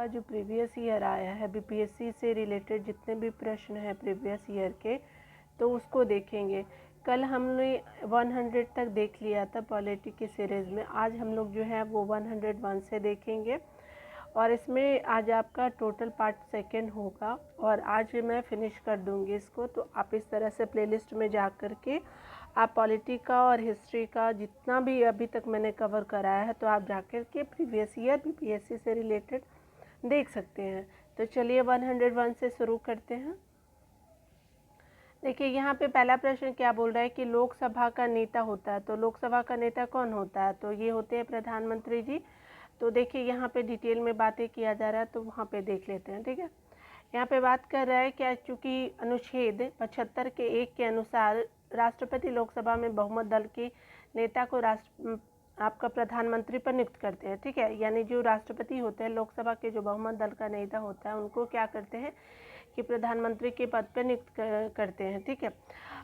का जो previous year आया है बीपीएससी से रिलेटेड जितने भी प्रश्न हैं प्रीवियस ईयर के, तो उसको देखेंगे। कल हमने 100 तक देख लिया था पॉलिटी की सीरीज़ में। आज हम लोग जो है वो 101 से देखेंगे और इसमें आज आपका टोटल पार्ट सेकंड होगा और आज मैं फिनिश कर दूंगी इसको। तो आप इस तरह से प्लेलिस्ट में जा कर के आप पॉलिटी का और हिस्ट्री का जितना भी अभी तक मैंने कवर कराया है तो आप जाकर के प्रीवियस ईयर बीपीएससी से रिलेटेड देख सकते हैं। तो चलिए 101 से शुरू करते हैं। देखिए यहाँ पे पहला प्रश्न क्या बोल रहा है कि लोकसभा का नेता होता है। तो लोकसभा का नेता कौन होता है? तो ये होते हैं प्रधानमंत्री जी। तो देखिए यहाँ पे डिटेल में बातें किया जा रहा है तो वहाँ पे देख लेते हैं। ठीक है, यहाँ पे बात कर रहा है क्या, चूँकि अनुच्छेद 75 के 1 के अनुसार राष्ट्रपति लोकसभा में बहुमत दल के नेता को आपका प्रधानमंत्री पर नियुक्त करते हैं। ठीक है, यानी जो राष्ट्रपति होते हैं लोकसभा के, जो बहुमत दल का नेता होता है, उनको क्या करते हैं कि प्रधानमंत्री के पद पर नियुक्त करते हैं। ठीक है,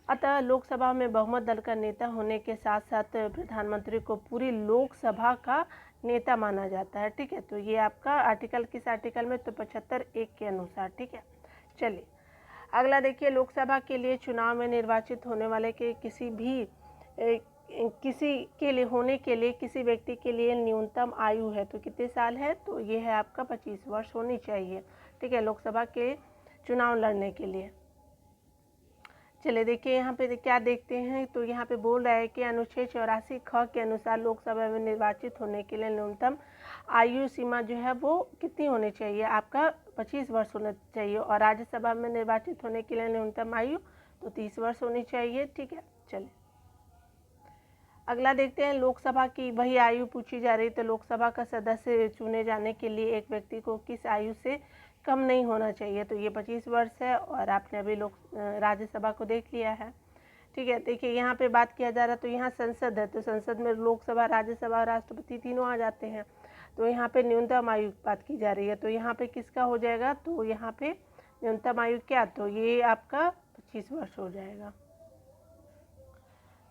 अतः लोकसभा में बहुमत दल का नेता होने के साथ साथ प्रधानमंत्री को पूरी लोकसभा का नेता माना जाता है। ठीक है, तो ये आपका आर्टिकल किस आर्टिकल में? तो 75(1) के अनुसार। ठीक है, चलिए अगला देखिए, लोकसभा के लिए चुनाव में निर्वाचित होने वाले के किसी के लिए होने के लिए किसी व्यक्ति के लिए न्यूनतम आयु है तो कितने साल है? तो ये है आपका 25 वर्ष होनी चाहिए। ठीक है, लोकसभा के चुनाव लड़ने के लिए। चलिए देखिए यहाँ पे क्या देखते हैं। तो यहाँ पे बोल रहा है कि अनुच्छेद 84 ख के अनुसार लोकसभा में निर्वाचित होने के लिए न्यूनतम आयु सीमा जो है वो कितनी होनी चाहिए? आपका 25 वर्ष होना चाहिए। और राज्यसभा में निर्वाचित होने के लिए न्यूनतम आयु तो 30 वर्ष होनी चाहिए। ठीक है, चलिए अगला देखते हैं। लोकसभा की वही आयु पूछी जा रही। तो लोकसभा का सदस्य चुने जाने के लिए एक व्यक्ति को किस आयु से कम नहीं होना चाहिए? तो ये 25 वर्ष है और आपने अभी राज्यसभा को देख लिया है। ठीक है, देखिए यहाँ पे बात किया जा रहा है। तो यहाँ संसद है, तो संसद में लोकसभा, राज्यसभा और राष्ट्रपति तीनों आ जाते हैं। तो यहाँ पे न्यूनतम आयु बात की जा रही है। तो यहाँ पे किसका हो जाएगा? तो यहाँ पे न्यूनतम आयु क्या? तो ये आपका 25 वर्ष हो जाएगा।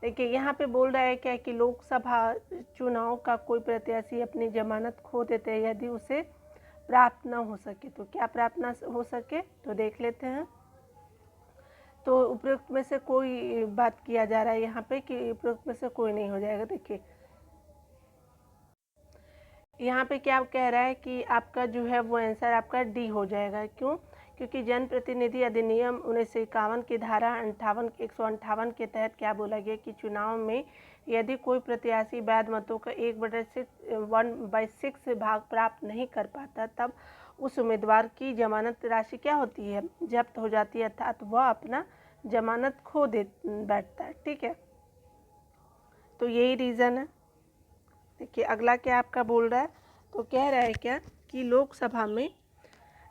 देखिए यहाँ पे बोल रहा है क्या कि लोकसभा चुनाव का कोई प्रत्याशी अपनी जमानत खो देते हैं यदि उसे प्राप्त ना हो सके। तो क्या प्राप्त ना हो सके? तो देख लेते हैं। तो उपयुक्त में से कोई बात किया जा रहा है यहाँ पे कि उपयुक्त में से कोई नहीं हो जाएगा। देखिए यहाँ पे क्या कह रहा है कि आपका जो है वो आंसर आपका डी हो जाएगा। क्यों? क्योंकि जनप्रतिनिधि अधिनियम 1951 की धारा 158 के तहत क्या बोला गया कि चुनाव में यदि कोई प्रत्याशी वैध मतों का 1/6 भाग प्राप्त नहीं कर पाता तब उस उम्मीदवार की जमानत राशि क्या होती है? जब्त हो जाती है, अर्थात वह अपना जमानत खो दे बैठता है। ठीक है, तो यही रीज़न है। देखिए अगला क्या आपका बोल रहा है। तो कह रहा है क्या कि लोकसभा में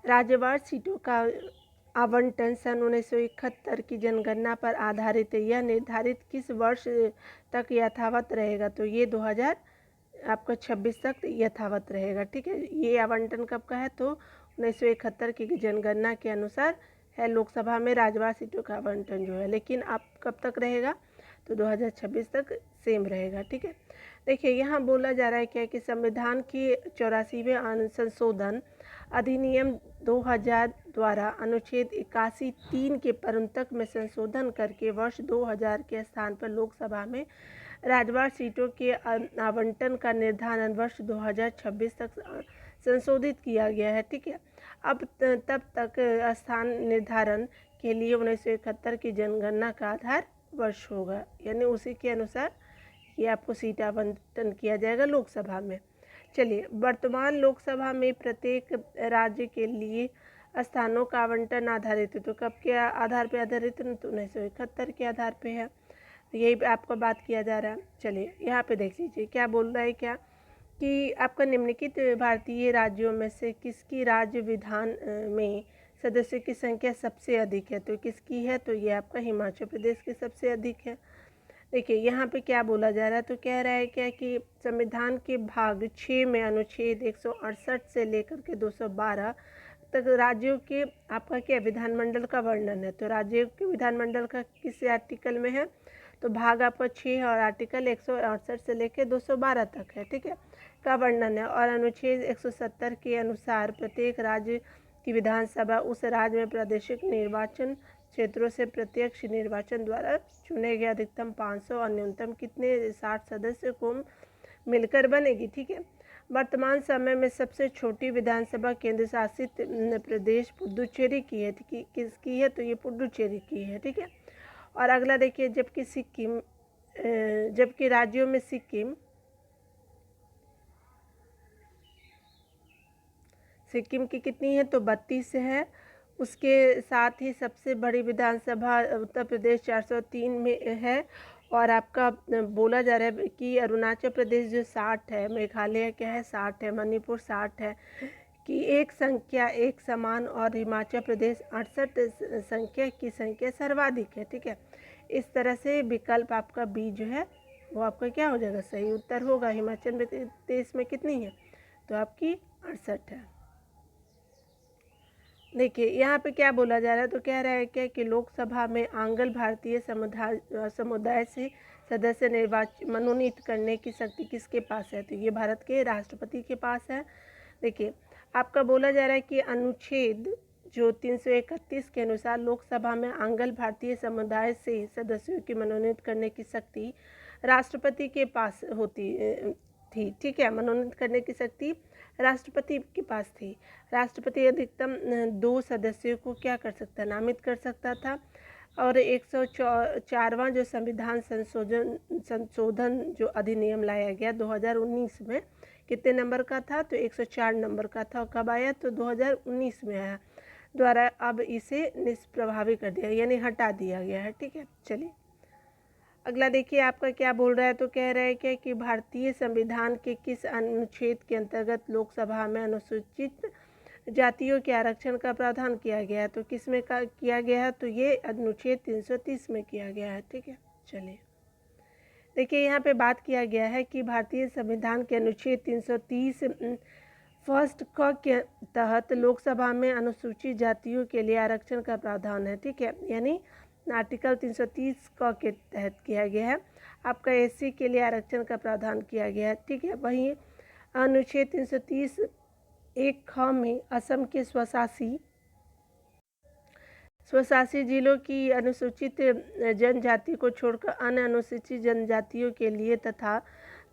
राज्यवार सीटों का आवंटन सन 1971 की जनगणना पर आधारित है। यह निर्धारित किस वर्ष तक यथावत रहेगा? तो ये 2026 तक यथावत रहेगा। ठीक है, ये आवंटन कब का है? तो 1971 की जनगणना के अनुसार है लोकसभा में राज्यवार सीटों का आवंटन जो है। लेकिन अब कब तक रहेगा? तो 2026 तक सेम रहेगा। ठीक है, देखिए यहाँ बोला जा रहा है क्या कि संविधान की 84वें संशोधन अधिनियम 2000 द्वारा अनुच्छेद 81(3) के परंतक में संशोधन करके वर्ष 2000 के स्थान पर लोकसभा में राज्यवार सीटों के आवंटन का निर्धारण वर्ष 2026 तक संशोधित किया गया है। ठीक है, अब तब तक स्थान निर्धारण के लिए 1971 की जनगणना का आधार वर्ष होगा, यानी उसी के अनुसार ये आपको सीट आवंटन किया जाएगा लोकसभा में। चलिए वर्तमान लोकसभा में प्रत्येक राज्य के लिए स्थानों का आवंटन आधारित है। तो कब के आधार पे आधारित है? तो 1971 के आधार पे है। यही आपको बात किया जा रहा है। चलिए यहाँ पे देख लीजिए क्या बोल रहा है क्या कि आपका निम्नलिखित भारतीय राज्यों में से किसकी राज्य विधान में सदस्यों की संख्या सबसे अधिक है? तो किसकी है? तो ये आपका हिमाचल प्रदेश की सबसे अधिक है। देखिए यहाँ पे क्या बोला जा रहा है। तो कह रहा है क्या कि संविधान के भाग 6 में अनुच्छेद 168 से लेकर के 212 तक राज्यों के आपका क्या विधानमंडल का वर्णन है। तो राज्यों के विधानमंडल का किस आर्टिकल में है? तो भाग आपका 6 और आर्टिकल 168 से लेकर 212 तक है। ठीक है, का वर्णन है। और अनुच्छेद 170 के अनुसार प्रत्येक राज्य की विधानसभा उस राज्य में प्रादेशिक निर्वाचन क्षेत्रों से प्रत्यक्ष निर्वाचन द्वारा चुने गए अधिकतम 500 और न्यूनतम कितने 60 सदस्य को मिलकर बनेगी। ठीक है। वर्तमान समय में सबसे छोटी विधानसभा केंद्र शासित प्रदेश पुडुचेरी की है। किसकी है? तो ये पुडुचेरी की है। ठीक है। और अगला देखिए, जबकि राज्यों में सिक्किम की कितनी है? तो 32 है। उसके साथ ही सबसे बड़ी विधानसभा उत्तर प्रदेश 403 में है। और आपका बोला जा रहा है कि अरुणाचल प्रदेश जो 60 है, मेघालय क्या है 60 है, मणिपुर 60 है, कि एक संख्या एक समान, और हिमाचल प्रदेश 68 संख्या की संख्या सर्वाधिक है। ठीक है। इस तरह से विकल्प आपका बी जो है वो आपका क्या हो जाएगा? सही उत्तर होगा। हिमाचल प्रदेश में कितनी है? तो आपकी 68 है। देखिए यहाँ पे क्या बोला जा रहा है, तो कह रहा है क्या कि लोकसभा में आंग्ल भारतीय समुदाय से सदस्य मनोनीत करने की शक्ति किसके पास है? तो ये भारत के राष्ट्रपति के पास है। देखिए आपका बोला जा रहा है कि अनुच्छेद जो 331 के अनुसार लोकसभा में आंग्ल भारतीय समुदाय से सदस्यों की मनोनीत करने की शक्ति राष्ट्रपति के पास होती थी। ठीक है। मनोनीत करने की शक्ति राष्ट्रपति के पास थी। राष्ट्रपति अधिकतम 2 सदस्यों को क्या कर सकता, नामित कर सकता था। और 104वां जो संविधान संशोधन जो अधिनियम लाया गया 2019 में कितने नंबर का था? तो 104 नंबर का था। कब आया? तो 2019 में आया। द्वारा अब इसे निष्प्रभावी कर दिया, यानी हटा दिया गया है। ठीक है। चलिए अगला देखिए आपका क्या बोल रहा है, तो कह रहा है क्या कि भारतीय संविधान के किस अनुच्छेद के अंतर्गत लोकसभा में अनुसूचित जातियों के आरक्षण का प्रावधान किया गया है? तो किस में किया गया है? तो ये अनुच्छेद 330 में किया गया है। ठीक है। चलिए देखिए यहाँ पे बात किया गया है कि भारतीय संविधान के अनुच्छेद 330 फर्स्ट क के तहत लोकसभा में अनुसूचित जातियों के लिए आरक्षण का प्रावधान है। ठीक है। यानी आर्टिकल 330 क के तहत किया गया है। आपका एससी के लिए आरक्षण का प्रावधान किया गया है। ठीक है। वहीं अनुच्छेद 330 1 ख में असम के स्वशासी जिलों की अनुसूचित जनजाति को छोड़कर अन्य अनुसूचित जनजातियों के लिए तथा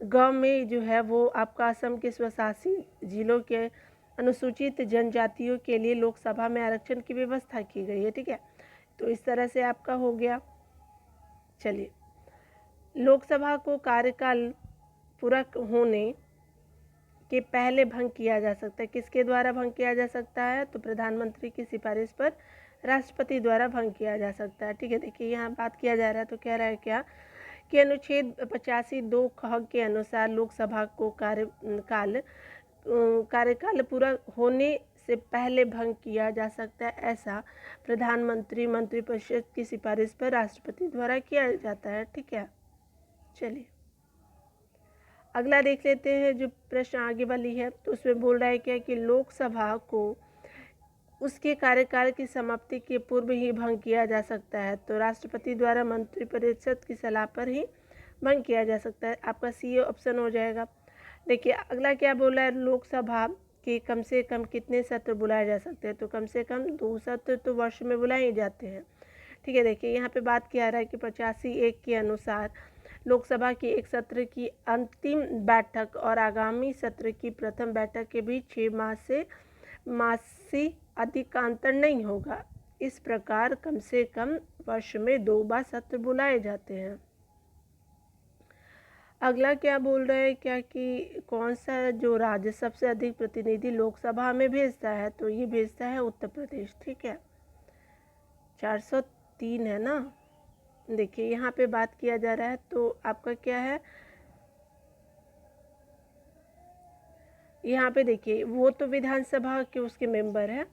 ग में जो है वो आपका असम के स्वशासी जिलों के अनुसूचित जनजातियों के लिए लोकसभा में आरक्षण की व्यवस्था की गई है। ठीक है। तो इस तरह से आपका हो गया। चलिए लोकसभा को कार्यकाल पूरा होने के पहले भंग किया जा सकता है। किसके द्वारा भंग किया जा सकता है? तो प्रधानमंत्री की सिफारिश पर राष्ट्रपति द्वारा भंग किया जा सकता है। ठीक है। देखिए यहाँ बात किया जा रहा है, तो कह रहा है क्या कि अनुच्छेद 85 2 ख के अनुसार लोकसभा को कार्यकाल पूरा होने से पहले भंग किया जा सकता है। ऐसा प्रधानमंत्री मंत्रिपरिषद की सिफारिश पर राष्ट्रपति द्वारा किया जाता है। ठीक है। चलिए अगला देख लेते हैं जो प्रश्न आगे वाली है, तो उसमें बोल रहा है क्या कि लोकसभा को उसके कार्यकाल की समाप्ति के पूर्व ही भंग किया जा सकता है। तो राष्ट्रपति द्वारा मंत्रिपरिषद की सलाह पर ही भंग किया जा सकता है। आपका सी ऑप्शन हो जाएगा। देखिए अगला क्या बोला है, लोकसभा के कम से कम कितने सत्र बुलाए जा सकते हैं? तो कम से कम 2 सत्र तो वर्ष में बुलाए जाते हैं। ठीक है। देखिए यहाँ पे बात किया रहा है कि 85 1 के अनुसार लोकसभा के एक सत्र की अंतिम बैठक और आगामी सत्र की प्रथम बैठक के बीच 6 माह से अधिक का अंतर नहीं होगा। इस प्रकार कम से कम वर्ष में 2 बार सत्र बुलाए जाते हैं। अगला क्या बोल रहे हैं क्या कि कौन सा जो राज्य सबसे अधिक प्रतिनिधि लोकसभा में भेजता है? तो ये भेजता है उत्तर प्रदेश। ठीक है। 403 है ना। देखिए यहाँ पे बात किया जा रहा है, तो आपका क्या है, यहाँ पे देखिए वो तो विधानसभा के उसके मेंबर है।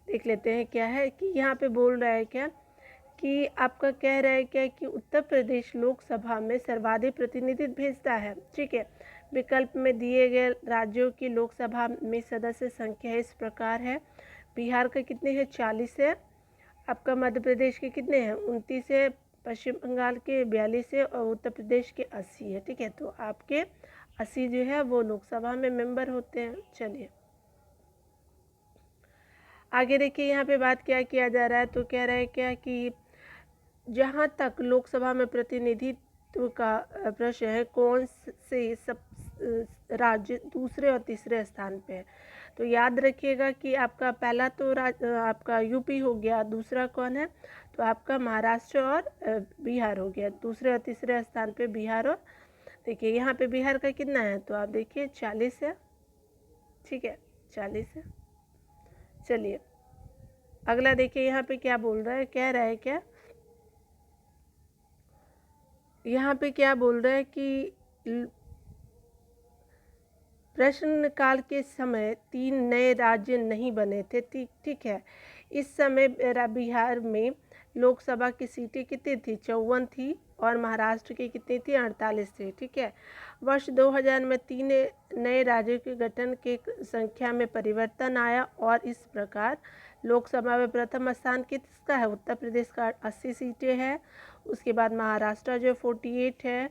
देख लेते हैं क्या है कि यहाँ पे बोल रहा है क्या कि आपका कह रहा है क्या कि उत्तर प्रदेश लोकसभा में सर्वाधिक प्रतिनिधित्व भेजता है। ठीक है। विकल्प में दिए गए राज्यों की लोकसभा में सदस्य संख्या इस प्रकार है। बिहार का कितने हैं? 40 है। आपका मध्य प्रदेश के कितने हैं? 29 है। पश्चिम बंगाल के 42 है और उत्तर प्रदेश के 80 है। ठीक है। तो आपके 80 जो है वो लोकसभा में मेंबर होते हैं। चलिए आगे देखिए, यहाँ पे बात क्या किया जा रहा है, तो कह रहा है क्या कि जहाँ तक लोकसभा में प्रतिनिधित्व का प्रश्न है, कौन से सब राज्य दूसरे और तीसरे स्थान पे है। तो याद रखिएगा कि आपका पहला तो आपका यूपी हो गया, दूसरा कौन है, तो आपका महाराष्ट्र और बिहार हो गया। दूसरे और तीसरे स्थान पे बिहार और देखिए यहाँ पे बिहार का कितना है, तो आप देखिए 40 है, ठीक है 40 है। चलिए अगला देखिए, यहाँ पे क्या बोल रहा है, कह रहा है क्या, यहाँ पे क्या बोल रहा है कि प्रश्नकाल के समय 3 नए राज्य नहीं बने थे, ठीक है। इस समय बिहार में लोकसभा की सीटें कितनी थी, 54 थी, और महाराष्ट्र की कितनी थी, 48 थी, ठीक है। वर्ष 2000 में 3 नए राज्यों के गठन के संख्या में परिवर्तन आया और इस प्रकार लोकसभा में प्रथम स्थान किसका है, उत्तर प्रदेश का 80 सीटें हैं। उसके बाद महाराष्ट्र जो 48 है।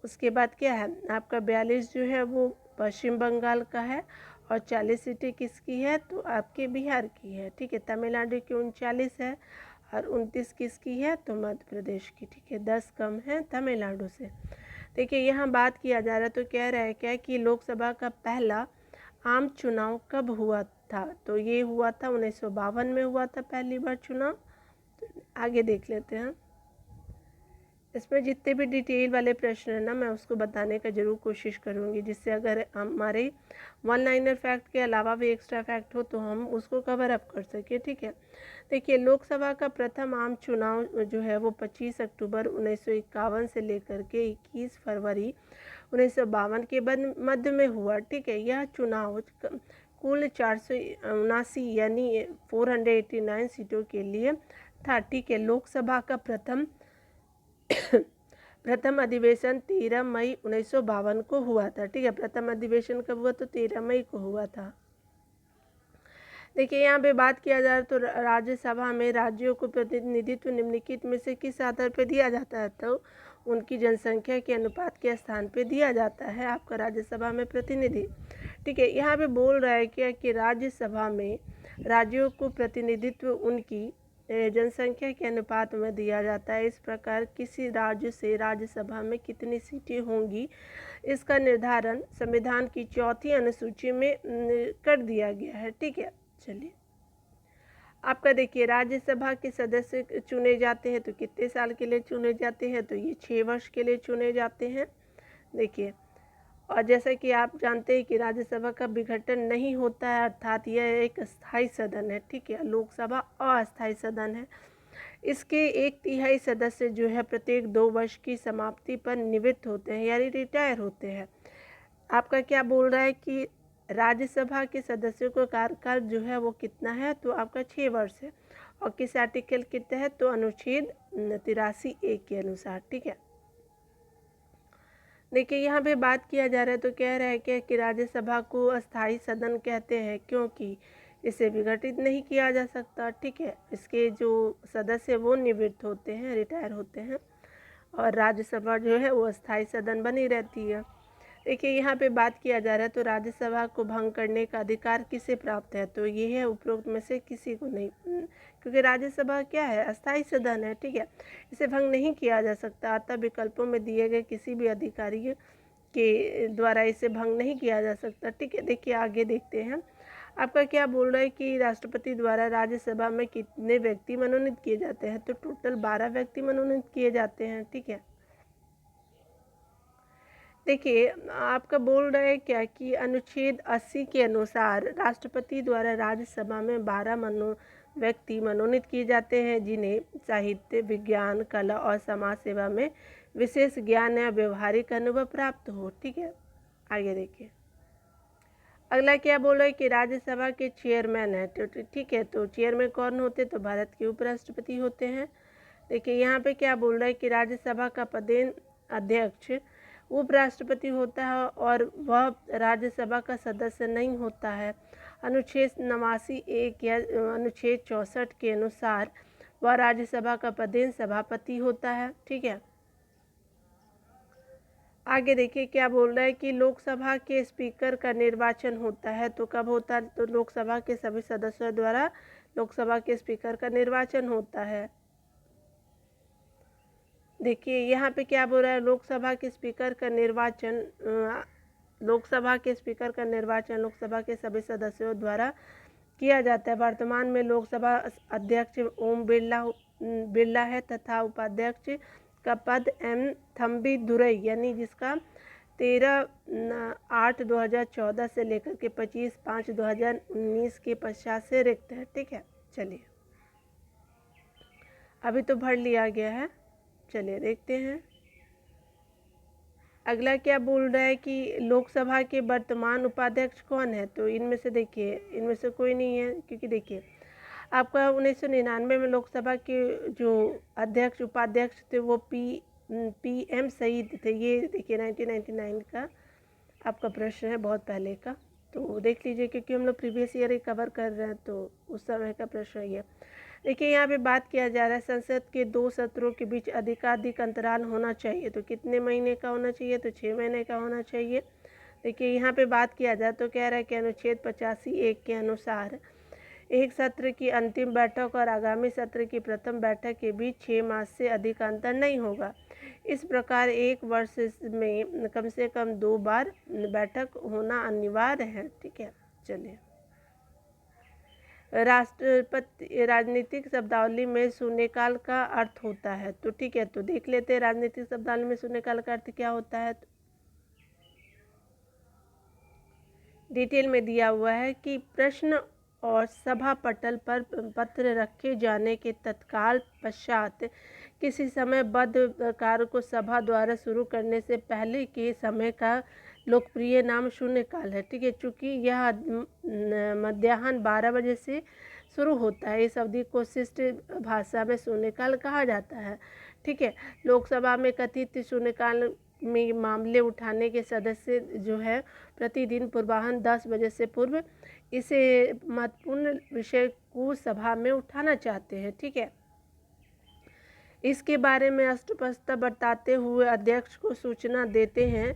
उसके बाद क्या है आपका 42 जो है वो पश्चिम बंगाल का है, और 40 सीटें किसकी है, तो आपके बिहार की है, ठीक है। तमिलनाडु की 39 है और 29 किसकी है, तो मध्य प्रदेश की, ठीक है। 10 कम है तमिलनाडु से। देखिए यहाँ बात किया जा रहा है, तो कह रहा है क्या कि लोकसभा का पहला आम चुनाव कब हुआ था, तो ये हुआ था 1952 में हुआ था पहली बार चुनाव। तो आगे देख लेते हैं। इसमें जितने भी डिटेल वाले प्रश्न हैं ना, मैं उसको बताने का ज़रूर कोशिश करूँगी, जिससे अगर हमारे 1 लाइनर फैक्ट के अलावा भी एक्स्ट्रा फैक्ट हो तो हम उसको कवर अप कर सकें, ठीक है। देखिए लोकसभा का प्रथम आम चुनाव जो है वो 25 अक्टूबर 1951 से लेकर के 21 फरवरी 1952 के मध्य में हुआ, ठीक है। यह चुनाव कुल 479 यानी 489 सीटों के लिए था, ठीक है। लोकसभा का प्रथम अधिवेशन 13 मई 1952 को हुआ था, ठीक है। प्रथम अधिवेशन कब हुआ, तो 13 मई को हुआ था। देखिए यहाँ पे बात किया जाए तो राज्यसभा में राज्यों को प्रतिनिधित्व निम्नलिखित में से किस आधार पर दिया जाता है, तो उनकी जनसंख्या के अनुपात के स्थान पे दिया जाता है आपका राज्यसभा में प्रतिनिधि, ठीक है। यहाँ पे बोल रहा है क्या कि राज्यसभा में राज्यों को प्रतिनिधित्व उनकी जनसंख्या के अनुपात में दिया जाता है। इस प्रकार किसी राज्य से राज्यसभा में कितनी सीटें होंगी, इसका निर्धारण संविधान की 4वीं अनुसूची में कर दिया गया है, ठीक है। चलिए आपका देखिए, राज्यसभा के सदस्य चुने जाते हैं तो कितने साल के लिए चुने जाते हैं, तो ये 6 वर्ष के लिए चुने जाते हैं, देखिए। और जैसा कि आप जानते हैं कि राज्यसभा का विघटन नहीं होता है, अर्थात यह एक स्थायी सदन है, ठीक है। लोकसभा अस्थायी सदन है। इसके 1/3 सदस्य जो है प्रत्येक 2 वर्ष की समाप्ति पर निवृत्त होते हैं यानी रिटायर होते हैं। आपका क्या बोल रहा है कि राज्यसभा के सदस्यों का कार्यकाल जो है वो कितना है, तो आपका 6 वर्ष है, और किस आर्टिकल के तहत, तो अनुच्छेद 83(1) के अनुसार, ठीक है। देखिए यहाँ पे बात किया जा रहा है, तो कह रहा है कि राज्यसभा को अस्थायी सदन कहते हैं क्योंकि इसे विघटित नहीं किया जा सकता, ठीक है। इसके जो सदस्य वो निवृत्त होते हैं, रिटायर होते हैं, और राज्यसभा जो है वो अस्थायी सदन बनी रहती है। देखिए यहाँ पे बात किया जा रहा है, तो राज्यसभा को भंग करने का अधिकार किसे प्राप्त है, तो ये है उपरोक्त में से किसी को नहीं, क्योंकि राज्यसभा क्या है, अस्थायी सदन है, ठीक है। इसे भंग नहीं किया जा सकता, अतः विकल्पों में दिए गए किसी भी अधिकारी के द्वारा इसे भंग नहीं किया जा सकता, ठीक है। देखिए आगे देखते हैं, आपका क्या बोल रहा है कि राष्ट्रपति द्वारा राज्यसभा में कितने व्यक्ति मनोनीत किए जाते हैं, तो टोटल 12 व्यक्ति मनोनीत किए जाते हैं, ठीक है। देखिए आपका बोल रहा है क्या कि अनुच्छेद 80 के अनुसार राष्ट्रपति द्वारा राज्यसभा में 12 व्यक्ति मनोनीत किए जाते हैं जिन्हें साहित्य, विज्ञान, कला और समाज सेवा में विशेष ज्ञान या व्यवहारिक अनुभव प्राप्त हो, ठीक है। आगे देखिए, अगला क्या बोल रहा है कि राज्यसभा के चेयरमैन है, तो ठीक है। तो चेयरमैन कौन होते, तो भारत के उपराष्ट्रपति होते हैं। देखिए यहाँ पे क्या बोल रहा है कि राज्यसभा का पदेन अध्यक्ष उपराष्ट्रपति होता है और वह राज्यसभा का सदस्य नहीं होता है। अनुच्छेद 89(1) या अनुच्छेद 64 के अनुसार वह राज्यसभा का पदेन सभापति होता है, ठीक है। आगे देखिए क्या बोल रहा है कि लोकसभा के स्पीकर का निर्वाचन होता है। तो कब होता है? तो लोकसभा के सभी सदस्यों द्वारा लोकसभा के स्पीकर का निर्वाचन होता है। देखिए यहाँ पे क्या बोल रहा है, लोकसभा के स्पीकर का निर्वाचन लोकसभा के स्पीकर का निर्वाचन लोकसभा के सभी सदस्यों द्वारा किया जाता है। वर्तमान में लोकसभा अध्यक्ष ओम बिरला है तथा उपाध्यक्ष का पद एम थम्बी दुरई यानी जिसका 13/8/2014 से लेकर के 25/5/2019 के पश्चात से रिक्त है। ठीक है, चलिए अभी तो भर लिया गया है। चलिए देखते हैं अगला क्या बोल रहा है कि लोकसभा के वर्तमान उपाध्यक्ष कौन है। तो इनमें से देखिए, इनमें से कोई नहीं है, क्योंकि देखिए आपका 1999 में लोकसभा के जो अध्यक्ष उपाध्यक्ष थे वो PM सईद थे। ये देखिए 1999 का आपका प्रश्न है, बहुत पहले का, तो देख लीजिए क्योंकि हम लोग प्रीवियस ईयर ही कवर कर रहे हैं तो उस समय का प्रश्न ये। देखिए यहाँ पे बात किया जा रहा है संसद के 2 सत्रों के बीच अधिकाधिक अंतराल होना चाहिए। तो कितने महीने का होना चाहिए? तो 6 महीने का होना चाहिए। देखिए यहाँ पे बात किया जाए तो कह रहा है कि अनुच्छेद 85(1) के अनुसार एक सत्र की अंतिम बैठक और आगामी सत्र की प्रथम बैठक के बीच 6 मास से अधिक अंतर नहीं होगा। इस प्रकार एक वर्ष में कम से कम 2 बार बैठक होना अनिवार्य है। ठीक है, चलिए राष्ट्रपति राजनीतिक शब्दावली में शून्यकाल का अर्थ होता है। तो ठीक है, तो देख लेते हैं राजनीतिक शब्दावली में शून्यकाल का अर्थ क्या होता है। डिटेल में दिया हुआ है कि प्रश्न और सभा पटल पर पत्र रखे जाने के तत्काल पश्चात किसी समयबद्ध कार्य को सभा द्वारा शुरू करने से पहले के समय का लोकप्रिय नाम शून्यकाल है। ठीक है, चूँकि यह मध्याह्न 12 बजे से शुरू होता है, इस अवधि को शिष्ट भाषा में शून्यकाल कहा जाता है। ठीक है, लोकसभा में कथित शून्यकाल में मामले उठाने के सदस्य जो है प्रतिदिन पूर्वाह्न 10 बजे से पूर्व इसे महत्वपूर्ण विषय को सभा में उठाना चाहते हैं। ठीक है, इसके बारे में स्पष्टता बताते हुए अध्यक्ष को सूचना देते हैं।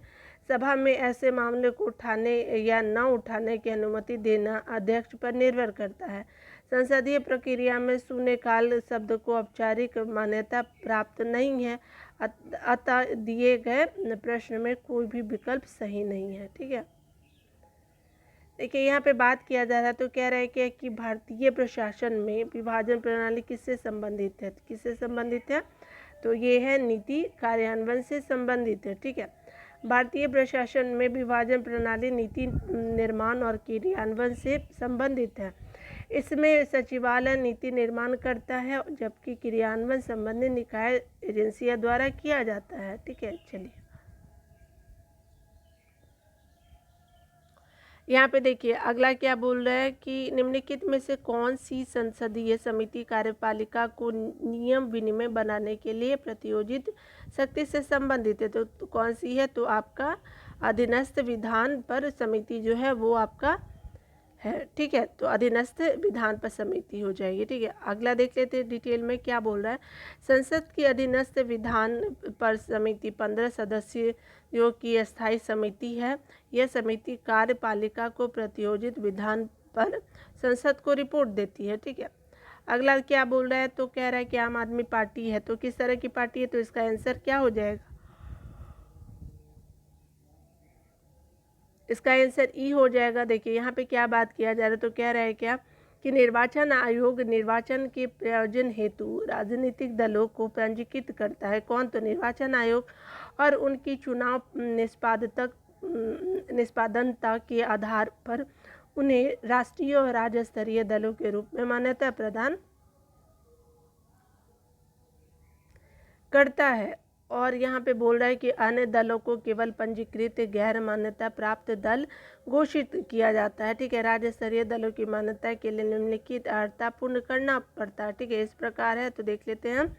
सभा में ऐसे मामले को उठाने या न उठाने की अनुमति देना अध्यक्ष पर निर्भर करता है। संसदीय प्रक्रिया में शून्यकाल शब्द को औपचारिक मान्यता प्राप्त नहीं है, अतः दिए गए प्रश्न में कोई भी विकल्प सही नहीं है। ठीक है, देखिए यहाँ पे बात किया जा रहा है तो कह रहा है कि भारतीय प्रशासन में विभाजन प्रणाली किससे संबंधित है। किससे संबंधित है? तो ये है नीति कार्यान्वयन से संबंधित है। ठीक है, भारतीय प्रशासन में विभाजन प्रणाली नीति निर्माण और क्रियान्वयन से संबंधित है। इसमें सचिवालय नीति निर्माण करता है जबकि क्रियान्वयन संबंधित निकाय एजेंसियों द्वारा किया जाता है। ठीक है, चलिए यहाँ पे देखिए अगला क्या बोल रहा है कि निम्नलिखित में से कौन सी संसदीय समिति कार्यपालिका को नियम विनिमय बनाने के लिए प्रतियोजित शक्ति से संबंधित है। तो कौन सी है? तो आपका अधीनस्थ विधान पर समिति जो है वो आपका है। ठीक है, तो अधीनस्थ विधान पर समिति हो जाएगी। ठीक है, अगला देख लेते हैं डिटेल में क्या बोल रहा है। संसद की अधीनस्थ विधान पर समिति 15 सदस्यों की अस्थायी समिति है। यह समिति कार्यपालिका को प्रतियोजित विधान पर संसद को रिपोर्ट देती है। ठीक है, अगला क्या बोल रहा है तो कह रहा है कि आम आदमी पार्टी है। तो किस तरह की पार्टी है? तो इसका आंसर क्या हो जाएगा? इसका आंसर ई हो जाएगा। देखिए यहाँ पे क्या बात किया जा रहा है तो कह रहा है क्या कि निर्वाचन आयोग निर्वाचन के प्रयोजन हेतु राजनीतिक दलों को पंजीकृत करता है। कौन? तो निर्वाचन आयोग, और उनकी चुनाव निष्पादनता के आधार पर उन्हें राष्ट्रीय और राज्य स्तरीय दलों के रूप में मान्यता प्रदान करता है। और यहाँ पे बोल रहा है कि अन्य दलों को केवल पंजीकृत गैर मान्यता प्राप्त दल घोषित किया जाता है। ठीक है, राज्य स्तरीय दलों की मान्यता के लिए निम्नलिखित अर्हता पूर्ण करना पड़ता है। ठीक है, इस प्रकार है। तो देख लेते हैं हम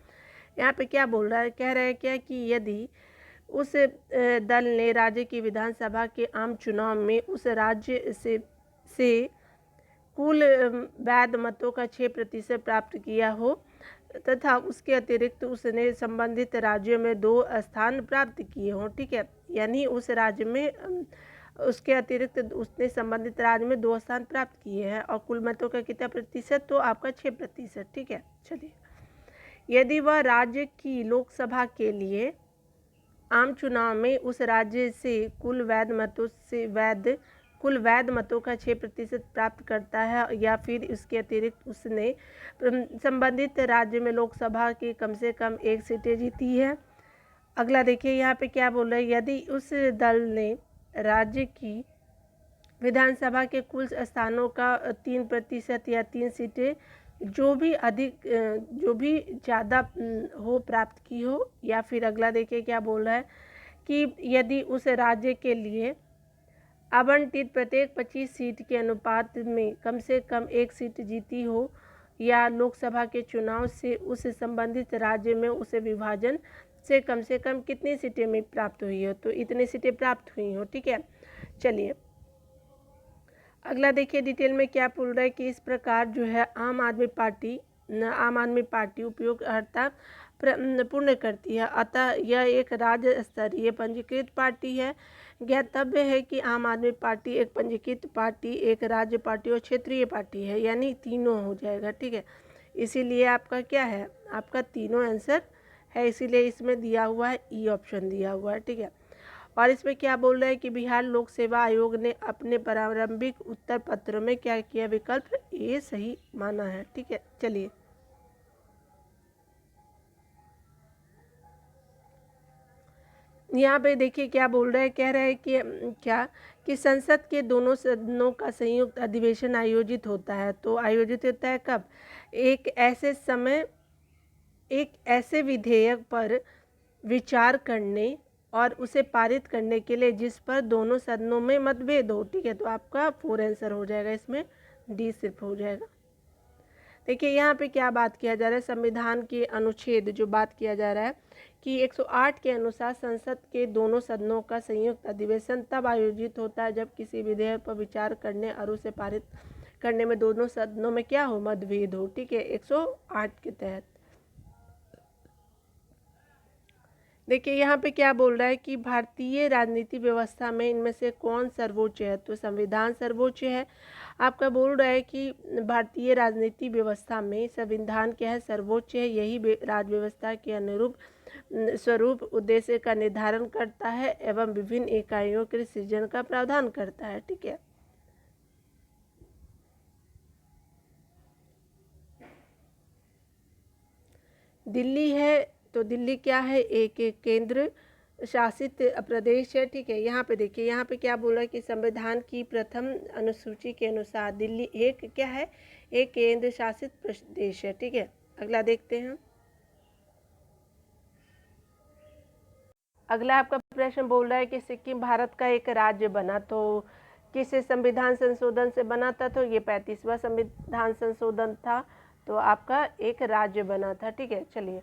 यहाँ पे क्या बोल रहा है। कह रहा है क्या कि यदि उस दल ने राज्य की विधानसभा के आम चुनाव में उस राज्य से कुल वैध मतों का 6% प्राप्त किया हो तथा उसके अतिरिक्त उसने संबंधित राज्यों में 2 स्थान प्राप्त किए हों, ठीक है। यानी उस राज्य में उसके अतिरिक्त उसने संबंधित राज्य में 2 स्थान प्राप्त किए हैं और कुल मतों का कितना प्रतिशत, तो आपका 6%, ठीक है। चलिए, यदि वह राज्य की लोकसभा के लिए आम चुनाव में उस राज्य से कुल वैध मतों का 6% प्राप्त करता है या फिर इसके अतिरिक्त उसने संबंधित राज्य में लोकसभा की कम से कम 1 सीटें जीती है। अगला देखिए यहाँ पे क्या बोल रहा है, यदि उस दल ने राज्य की विधानसभा के कुल स्थानों का 3% या 3 सीटें जो भी ज़्यादा हो प्राप्त की हो, या फिर अगला देखिए क्या बोल रहा है कि यदि उस राज्य के लिए आवंटित प्रत्येक 25 सीट के अनुपात में कम से कम 1 सीट जीती हो या लोकसभा के चुनाव से उस संबंधित राज्य में उसे विभाजन से कम कितनी सीटें में प्राप्त हुई हो, तो इतनी सीटें प्राप्त हुई हो, ठीक है। चलिए, अगला देखिए डिटेल में क्या बोल रहा है कि इस प्रकार जो है आम आदमी पार्टी उपयोगकर्ता पूर्ण करती है, अतः यह एक राज्य स्तरीय पंजीकृत पार्टी है। ज्ञातव्य है कि आम आदमी पार्टी एक पंजीकृत पार्टी, एक राज्य पार्टी और क्षेत्रीय पार्टी है, यानी तीनों हो जाएगा, ठीक है। इसीलिए आपका क्या है, आपका तीनों आंसर है, इसीलिए इसमें दिया हुआ है ई ऑप्शन दिया हुआ है, ठीक है। और इसमें क्या बोल रहा है कि बिहार लोक सेवा आयोग ने अपने प्रारंभिक उत्तर पत्रों में क्या किया, विकल्प ए सही माना है, ठीक है। चलिए, यहाँ पे देखिए क्या बोल रहा है, कह रहा है कि संसद के दोनों सदनों का संयुक्त अधिवेशन आयोजित होता है, तो आयोजित होता है कब, एक ऐसे विधेयक पर विचार करने और उसे पारित करने के लिए जिस पर दोनों सदनों में मतभेद हो, ठीक है। तो आपका 4 आंसर हो जाएगा, इसमें डी सिर्फ हो जाएगा। देखिए यहाँ पे क्या बात किया जा रहा है, संविधान के अनुच्छेद जो बात किया जा रहा है कि 108 के अनुसार संसद के दोनों सदनों का संयुक्त अधिवेशन तब आयोजित होता है जब किसी विधेयक पर विचार करने और उसे पारित करने में दोनों सदनों में क्या हो, मतभेद हो, ठीक है, 108 के तहत। देखिए यहाँ पे क्या बोल रहा है कि भारतीय राजनीति व्यवस्था में इनमें से कौन सर्वोच्च है, तो संविधान सर्वोच्च है। आपका बोल रहा है कि भारतीय राजनीति व्यवस्था में संविधान क्या है, सर्वोच्च है, यही राज व्यवस्था के अनुरूप स्वरूप उद्देश्य का निर्धारण करता है एवं विभिन्न इकाइयों के सृजन का प्रावधान करता है, ठीक है। दिल्ली है, तो दिल्ली क्या है, एक केंद्र शासित प्रदेश है, ठीक है। यहाँ पे देखिए, यहाँ पे क्या बोल रहा है कि संविधान की प्रथम अनुसूची के अनुसार दिल्ली एक क्या है, एक केंद्र शासित प्रदेश है, ठीक है। अगला देखते हैं। अगला आपका प्रश्न बोल रहा है कि सिक्किम भारत का एक राज्य बना, तो किस संविधान संशोधन से बना था, तो ये 35वां संविधान संशोधन था, तो आपका एक राज्य बना था, ठीक है। चलिए,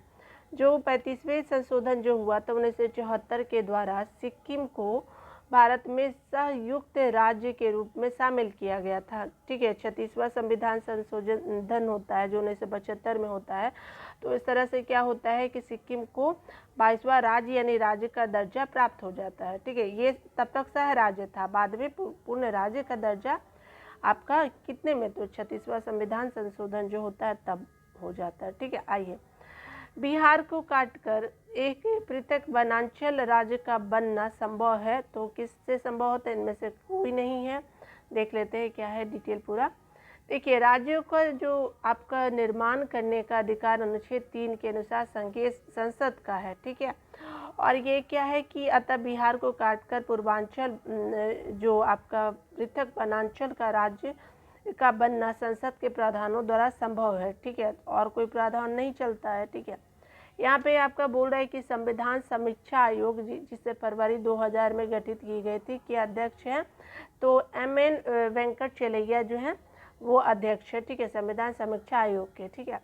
जो 35वें संशोधन जो हुआ था 1974 के द्वारा सिक्किम को भारत में संयुक्त राज्य के रूप में शामिल किया गया था, ठीक है। 36वां संविधान संशोधन होता है जो 1975 में होता है, तो इस तरह से क्या होता है कि सिक्किम को 22वां राज्य यानी राज्य का दर्जा प्राप्त हो जाता है, ठीक है। ये तब तक सह राज्य था, बाद में पूर्ण राज्य का दर्जा आपका कितने में, तो 36वां संविधान संशोधन जो होता है तब हो जाता है, ठीक है। आइए, बिहार को काटकर एक पृथक वनांचल राज्य का बनना संभव है, तो किससे संभव होता है, इनमें से कोई नहीं है। देख लेते हैं क्या है डिटेल पूरा। देखिए, राज्यों का जो आपका निर्माण करने का अधिकार अनुच्छेद 3 के अनुसार संघीय संसद का है, ठीक है। और ये क्या है कि अतः बिहार को काटकर पूर्वांचल जो आपका पृथक वनांचल का राज्य का बनना संसद के प्रावधानों द्वारा संभव है, ठीक है, और कोई प्रावधान नहीं चलता है, ठीक है। यहाँ पे आपका बोल रहा है कि संविधान समीक्षा आयोग जिसे फरवरी 2000 में गठित की गई थी, के अध्यक्ष हैं, तो MN वेंकट चेलैया जो हैं वो अध्यक्ष है, ठीक है, संविधान समीक्षा आयोग के, ठीक है।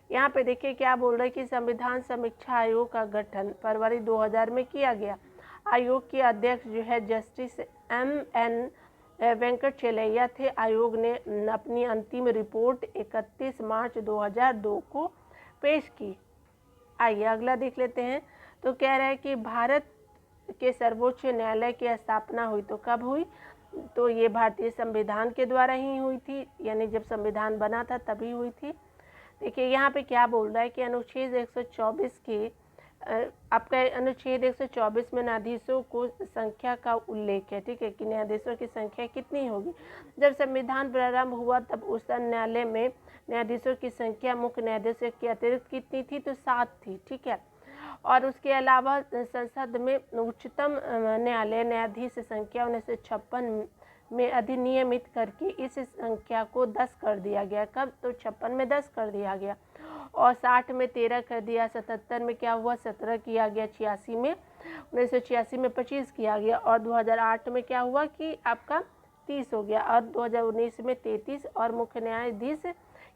यहाँ पे देखिए क्या बोल रहे हैं कि संविधान समीक्षा आयोग का गठन फरवरी 2000 में किया गया। आयोग के अध्यक्ष जो है जस्टिस MN वेंकट चेलैया थे। आयोग ने अपनी अंतिम रिपोर्ट 31 मार्च 2002 को पेश की। आइए अगला देख लेते हैं। तो कह रहा है कि भारत के सर्वोच्च न्यायालय की स्थापना हुई तो कब हुई? तो ये भारतीय संविधान के द्वारा ही हुई थी, यानी जब संविधान बना था तभी हुई थी। देखिए यहाँ पे क्या बोल रहा है कि अनुच्छेद 124 के आपका अनुच्छेद 124 में न्यायाधीशों को संख्या का उल्लेख है, ठीक है, कि न्यायाधीशों की संख्या कितनी होगी। जब संविधान प्रारंभ हुआ तब उस न्यायालय में न्यायाधीशों की संख्या मुख्य न्यायाधीशों के अतिरिक्त कितनी थी? तो 7 थी, ठीक है। और उसके अलावा संसद में उच्चतम न्यायालय न्यायाधीश संख्या 1956 में अधिनियमित करके इस संख्या को 10 कर दिया गया। कब? तो 56 में 10 कर दिया गया, और 60 में 13 कर दिया, 77 में क्या हुआ? 17 किया गया, 86 में 1986 में 25 किया गया, और 2008 में क्या हुआ कि आपका 30 हो गया, और 2019 में 33 और मुख्य न्यायाधीश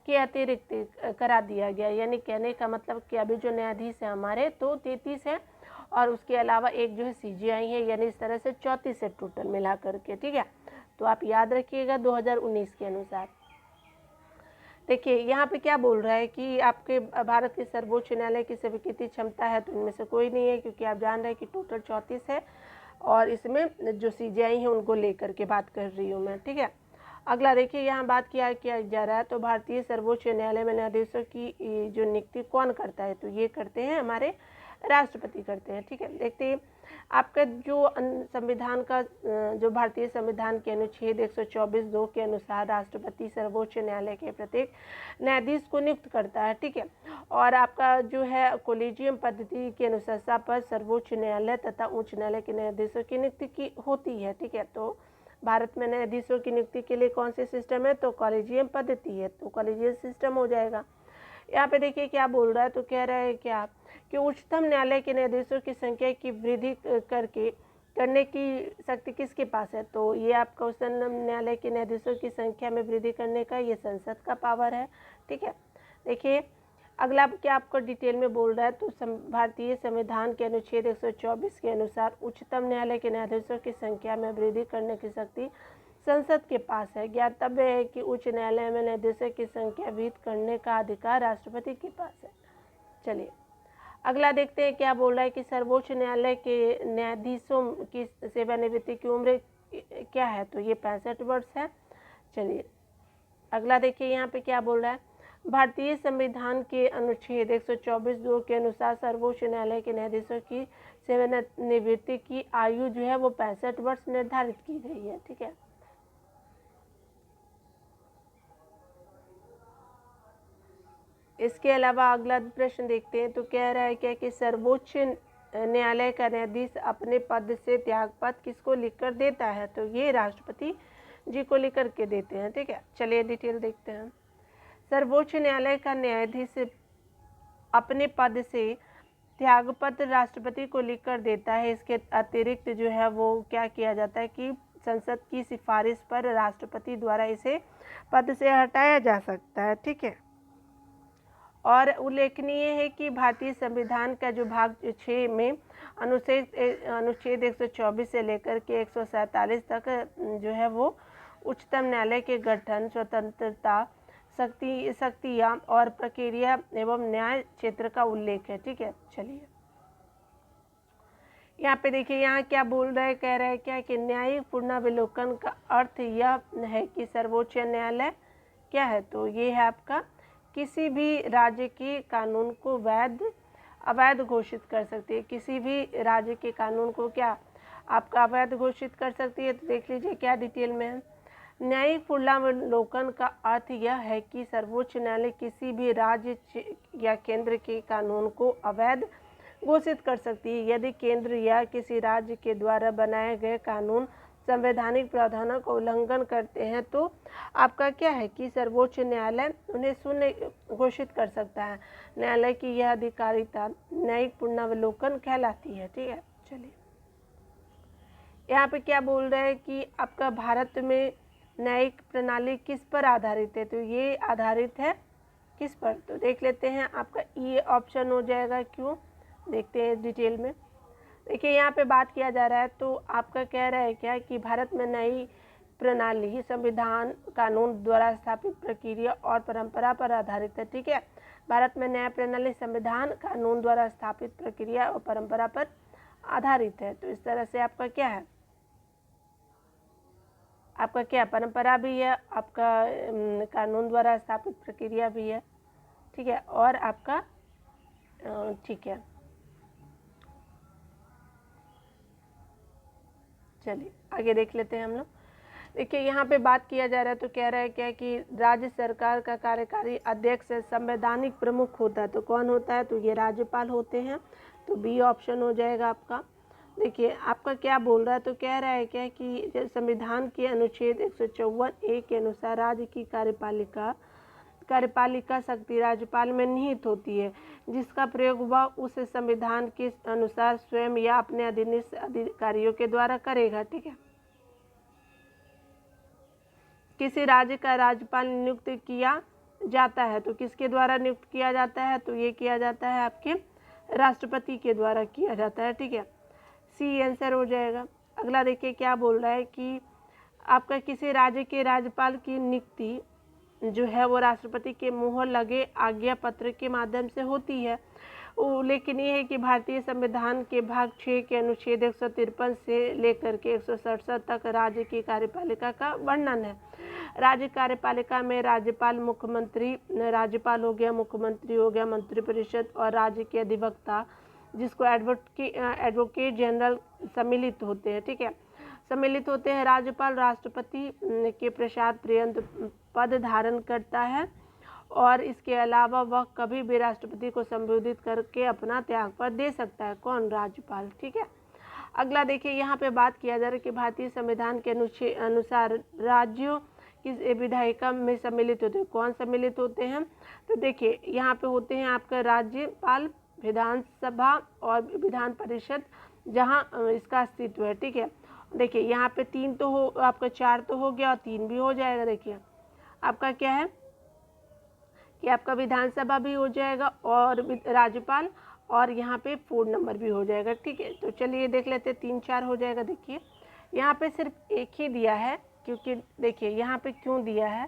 के अतिरिक्त करा दिया गया। यानी कहने का मतलब कि अभी जो न्यायाधीश है हमारे तो 33 है, और उसके अलावा एक जो है CJI है, यानी इस तरह से 34 है टोटल मिला करके, ठीक है। तो आप याद रखिएगा 2019 के अनुसार। देखिए यहाँ पे क्या बोल रहा है कि आपके भारत के सर्वोच्च न्यायालय की स्वीकृति क्षमता है, तो इनमें से कोई नहीं है, क्योंकि आप जान रहे हैं कि टोटल 34 है, और इसमें जो CJI है उनको लेकर के बात कर रही हूँ मैं, ठीक है। अगला देखिए यहाँ बात किया जा रहा है, तो भारतीय सर्वोच्च न्यायालय में न्यायाधीशों की जो नियुक्ति कौन करता है? तो ये करते हैं हमारे राष्ट्रपति करते हैं, ठीक है। देखते हैं आपका जो संविधान का जो भारतीय संविधान के अनुच्छेद 124(2) के अनुसार राष्ट्रपति सर्वोच्च न्यायालय के प्रत्येक न्यायाधीश को नियुक्त करता है, ठीक है। और आपका जो है कोलेजियम पद्धति के अनुसार पर सर्वोच्च न्यायालय तथा उच्च न्यायालय के न्यायाधीशों की नियुक्ति की होती है, ठीक है। तो भारत में न्यायाधीशों की नियुक्ति के लिए कौन से सिस्टम है? तो कॉलेजियम पद्धति है, तो कॉलेजियम सिस्टम हो जाएगा। यहाँ पे देखिए क्या बोल रहा है, तो कह रहा है क्या कि उच्चतम न्यायालय के न्यायाधीशों की संख्या की वृद्धि करने की शक्ति किसके पास है? तो ये आपका उच्चतम न्यायालय के न्यायाधीशों की संख्या में वृद्धि करने का ये संसद का पावर है, ठीक है। देखिए अगला क्या आपको डिटेल में बोल रहा है, तो भारतीय संविधान के अनुच्छेद 124 के अनुसार उच्चतम न्यायालय के न्यायाधीशों की संख्या में वृद्धि करने की शक्ति संसद के पास है। ज्ञातव्य है कि उच्च न्यायालय में न्यायाधीशों की संख्या वृद्धि करने का अधिकार राष्ट्रपति के पास है। चलिए अगला देखते हैं क्या बोल रहा है कि सर्वोच्च न्यायालय के न्यायाधीशों की सेवानिवृत्ति की उम्र क्या है? तो ये 65 वर्ष है। चलिए अगला देखिए यहाँ पे क्या बोल रहा है, भारतीय संविधान के अनुच्छेद 124(2) के अनुसार सर्वोच्च न्यायालय के न्यायाधीशों की सेवानिवृत्ति की आयु जो है वो 65 वर्ष निर्धारित की गई है, ठीक है। इसके अलावा अगला प्रश्न देखते हैं, तो कह रहा है क्या कि सर्वोच्च न्यायालय का न्यायाधीश अपने पद से त्यागपत्र किसको लिखकर देता है? तो ये राष्ट्रपति जी को लिखकर के देते हैं, ठीक है। चलिए डिटेल देखते हैं। सर्वोच्च न्यायालय का न्यायाधीश अपने पद से त्यागपत्र राष्ट्रपति को लिखकर देता है। इसके अतिरिक्त जो है वो क्या किया जाता है कि संसद की सिफारिश पर राष्ट्रपति द्वारा इसे पद से हटाया जा सकता है, ठीक है। और उल्लेखनीय है कि भारतीय संविधान का जो भाग 6 में अनुच्छेद 124 से लेकर के 147 तक जो है वो उच्चतम न्यायालय के गठन, स्वतंत्रता, शक्तियाँ और प्रक्रिया एवं न्याय क्षेत्र का उल्लेख है, ठीक है। चलिए यहाँ पे देखिए यहाँ क्या बोल रहा है, कह रहा है क्या कि न्यायिक पुनरावलोकन का अर्थ यह है कि सर्वोच्च न्यायालय क्या है? तो ये है आपका किसी भी राज्य के कानून को अवैध घोषित कर सकती है। किसी भी राज्य के कानून को क्या आपका अवैध घोषित कर सकती है? तो देख लीजिए क्या डिटेल में है। न्यायिक पुनरावलोकन का अर्थ यह है कि सर्वोच्च न्यायालय किसी भी राज्य या केंद्र के कानून को अवैध घोषित कर सकती है यदि केंद्र या किसी राज्य के द्वारा बनाए गए कानून संवैधानिक प्रावधानों का उल्लंघन करते हैं। तो आपका क्या है कि सर्वोच्च न्यायालय उन्हें शून्य घोषित कर सकता है। न्यायालय की यह अधिकारिता न्यायिक पुनरावलोकन कहलाती है, ठीक है। चलिए यहाँ पे क्या बोल रहे हैं कि आपका भारत में न्यायिक प्रणाली किस पर आधारित है? तो ये आधारित है किस पर? तो देख लेते हैं, आपका ये ऑप्शन हो जाएगा। क्यों? देखते हैं डिटेल में। देखिए यहाँ पे बात किया जा रहा है, तो आपका कह रहा है क्या कि भारत में नई प्रणाली संविधान कानून द्वारा स्थापित प्रक्रिया और परंपरा पर आधारित है, ठीक है। भारत में न्याय प्रणाली संविधान कानून द्वारा स्थापित प्रक्रिया और परंपरा पर आधारित है। तो इस तरह से आपका क्या है, आपका क्या परंपरा भी है, आपका कानून द्वारा स्थापित प्रक्रिया भी है, ठीक है, और आपका ठीक है। चलिए आगे देख लेते हैं हम लोग। देखिए यहाँ पे बात किया जा रहा है, तो कह रहा है क्या कि राज्य सरकार का कार्यकारी अध्यक्ष संवैधानिक प्रमुख होता है। तो कौन होता है, तो ये राज्यपाल होते हैं। तो बी ऑप्शन हो जाएगा आपका। देखिए आपका क्या बोल रहा है, तो कह रहा है क्या कि संविधान के अनुच्छेद 154(a) के अनुसार राज्य की कार्यपालिका शक्ति राज्यपाल में निहित होती है, जिसका प्रयोग वह उस संविधान के अनुसार स्वयं या अपने अधीनस्थ अधिकारियों के द्वारा करेगा। ठीक है, किसी राज्य का राज्यपाल नियुक्त किया जाता है, तो किसके द्वारा नियुक्त किया जाता है, तो ये किया जाता है आपके राष्ट्रपति के द्वारा किया जाता है। ठीक है, सी आंसर हो जाएगा। अगला देखिए क्या बोल रहा है कि आपका किसी राज्य के राज्यपाल की नियुक्ति जो है वो राष्ट्रपति के मुहर लगे आज्ञा पत्र के माध्यम से होती है। लेकिन ये है कि भारतीय संविधान के भाग 6 के अनुच्छेद 153 से लेकर के 167 तक राज्य की कार्यपालिका का वर्णन है। राज्य कार्यपालिका में राज्यपाल, मुख्यमंत्री, राज्यपाल हो गया, मुख्यमंत्री हो गया, मंत्रिपरिषद और राज्य के अधिवक्ता जिसको एडवोकेट जनरल सम्मिलित होते हैं। ठीक है, सम्मिलित होते हैं। राज्यपाल राष्ट्रपति के प्रसाद पर्यंत पद धारण करता है और इसके अलावा वह कभी भी राष्ट्रपति को संबोधित करके अपना त्यागपत्र दे सकता है। कौन, राज्यपाल। ठीक है, अगला देखिए यहाँ पे बात किया जा रहा है कि भारतीय संविधान के अनुसार राज्यों की विधायिका में सम्मिलित होते हैं। कौन सम्मिलित होते हैं, तो देखिए यहाँ पे होते हैं आपका राज्यपाल, विधानसभा और विधान परिषद जहाँ इसका अस्तित्व है। ठीक है, देखिए यहाँ पे 3 तो हो, आपका 4 तो हो गया और 3 भी हो जाएगा। देखिए आपका क्या है कि आपका विधानसभा भी हो जाएगा और राज्यपाल, और यहाँ पे 4 नंबर भी हो जाएगा। ठीक है, तो चलिए देख लेते हैं, 3 4 हो जाएगा। देखिए यहाँ पे सिर्फ एक ही दिया है, क्योंकि देखिए यहाँ पे क्यों दिया है,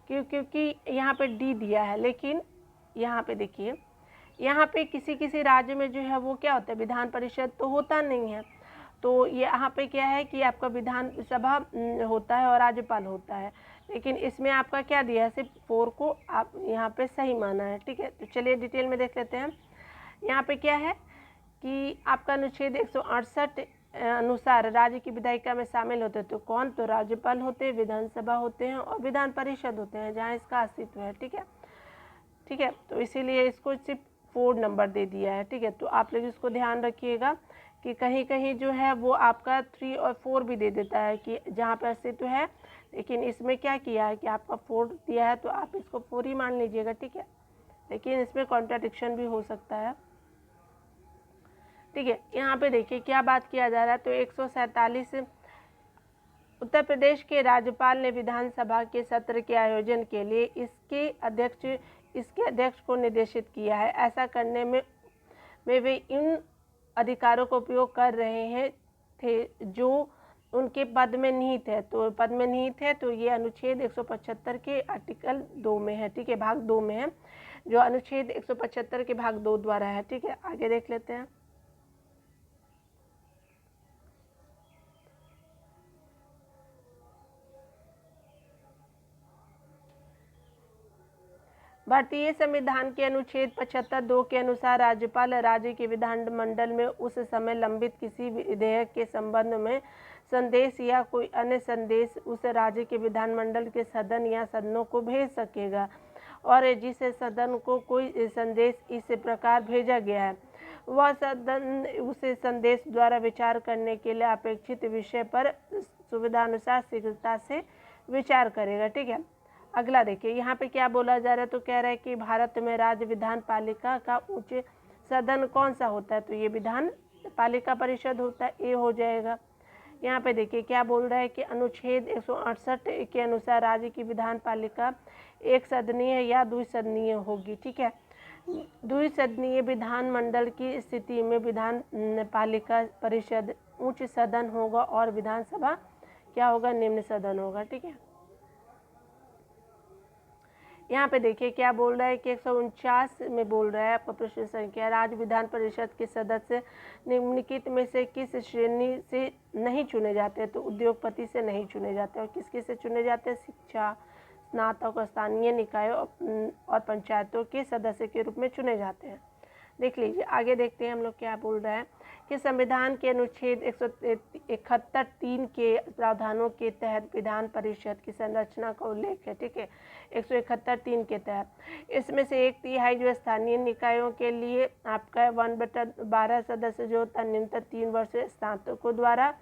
क्योंकि यहाँ पे डी दिया है, लेकिन यहाँ पे देखिए यहाँ पे किसी राज्य में जो है वो क्या होता है, विधान परिषद तो होता नहीं है। तो यहाँ पे क्या है कि आपका विधानसभा होता है और राज्यपाल होता है, लेकिन इसमें आपका क्या दिया है, सिर्फ 4 को आप यहाँ पे सही माना है। ठीक है, तो चलिए डिटेल में देख लेते हैं। यहाँ पे क्या है कि आपका अनुच्छेद 168 अनुसार राज्य की विधायिका में शामिल होते हैं। तो कौन, तो राज्यपाल होते हैं, विधानसभा होते हैं और विधान परिषद होते हैं जहाँ इसका अस्तित्व है। ठीक है, ठीक है, तो इसीलिए इसको सिर्फ 4 नंबर दे दिया है। ठीक है, तो आप लोग इसको ध्यान रखिएगा कि कहीं कहीं जो है वो आपका 3 और 4 भी दे देता है कि जहाँ पर अस्तित्व है, लेकिन इसमें क्या किया है कि आपका 4 दिया है तो आप इसको 4 ही मान लीजिएगा। ठीक है, लेकिन इसमें कॉन्ट्राडिक्शन भी हो सकता है। ठीक है, यहाँ पे देखिए क्या बात किया जा रहा है, तो 147 उत्तर प्रदेश के राज्यपाल ने विधानसभा के सत्र के आयोजन के लिए इसके अध्यक्ष को निर्देशित किया है। ऐसा करने में वे इन अधिकारों का उपयोग कर रहे थे जो उनके पद में निहित है। तो पद में निहित है तो ये अनुच्छेद 175 के आर्टिकल 2 में है। ठीक है, भाग 2 में है, जो अनुच्छेद 175 के भाग 2 द्वारा है। ठीक है, आगे देख लेते हैं। भारतीय संविधान के अनुच्छेद 75(2) के अनुसार राज्यपाल राज्य के विधानमंडल में उस समय लंबित किसी विधेयक के संबंध में संदेश या कोई अन्य संदेश उस राज्य के विधानमंडल के सदन या सदनों को भेज सकेगा, और जिस सदन को कोई संदेश इस प्रकार भेजा गया है वह सदन उस संदेश द्वारा विचार करने के लिए अपेक्षित विषय पर सुविधानुसार शीघ्रता से विचार करेगा। ठीक है, अगला देखिए यहाँ पे क्या बोला जा रहा है, तो कह रहा है कि भारत में राज्य विधान पालिका का उच्च सदन कौन सा होता है, तो ये विधान पालिका परिषद होता है, ए हो जाएगा। यहाँ पे देखिए क्या बोल रहा है कि अनुच्छेद 168 के अनुसार राज्य की विधान पालिका एक सदनीय या द्विसदनीय होगी। ठीक है, द्विसदनीय विधानमंडल की स्थिति में विधान पालिका परिषद उच्च सदन होगा और विधानसभा क्या होगा, निम्न सदन होगा। ठीक है, यहाँ पे देखिए क्या बोल रहा है कि 149 में बोल रहा है आपका प्रश्न संख्या, राज्य विधान परिषद के सदस्य निम्नलिखित में से किस श्रेणी से नहीं चुने जाते? तो उद्योगपति से नहीं चुने जाते। और किसके से चुने जाते हैं? शिक्षा, स्नातक और स्थानीय निकायों और पंचायतों के सदस्य के रूप में चुने जाते हैं। देख लीजिए, आगे देखते हैं हम लोग क्या बोल रहा है कि संविधान के अनुच्छेद 171(3) के प्रावधानों के तहत विधान परिषद की संरचना का उल्लेख है। ठीक है, 171(3) के तहत इसमें से 1/3 जो स्थानीय निकायों के लिए आपका 1/12 सदस्य जो होता है न्यूनतम 3 वर्ष स्नातकों द्वारा,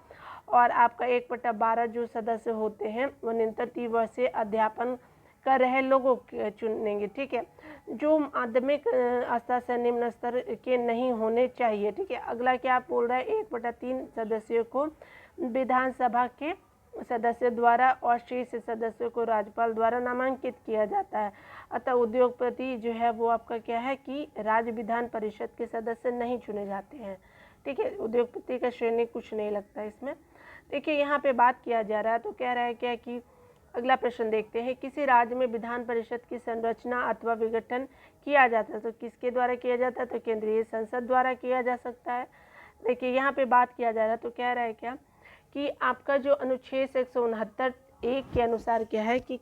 और आपका 1/12 जो सदस्य होते हैं वो न्यूनतम 3 वर्ष से अध्यापन कर रहे लोगों चुनेंगे। ठीक है, जो माध्यमिक स्तर से निम्न स्तर के नहीं होने चाहिए। ठीक है, अगला क्या बोल रहा है, 1/3 सदस्यों को विधानसभा के सदस्य द्वारा और शेष सदस्यों को राज्यपाल द्वारा नामांकित किया जाता है। अतः उद्योगपति जो है वो आपका क्या है कि राज्य विधान परिषद के सदस्य नहीं चुने जाते हैं। ठीक है, उद्योगपति का श्रेणी कुछ नहीं लगता इसमें। देखिए यहाँ पे बात किया जा रहा है तो कह रहा है क्या कि अगला प्रश्न देखते हैं, किसी राज्य में विधान परिषद की संरचना अथवा विघटन किया जाता है तो किसके द्वारा किया जाता है? तो केंद्रीय संसद द्वारा किया जा सकता है। देखिए यहाँ पे बात किया जा रहा है तो कह रहा है क्या कि आपका जो अनुच्छेद 169(1) के अनुसार क्या है कि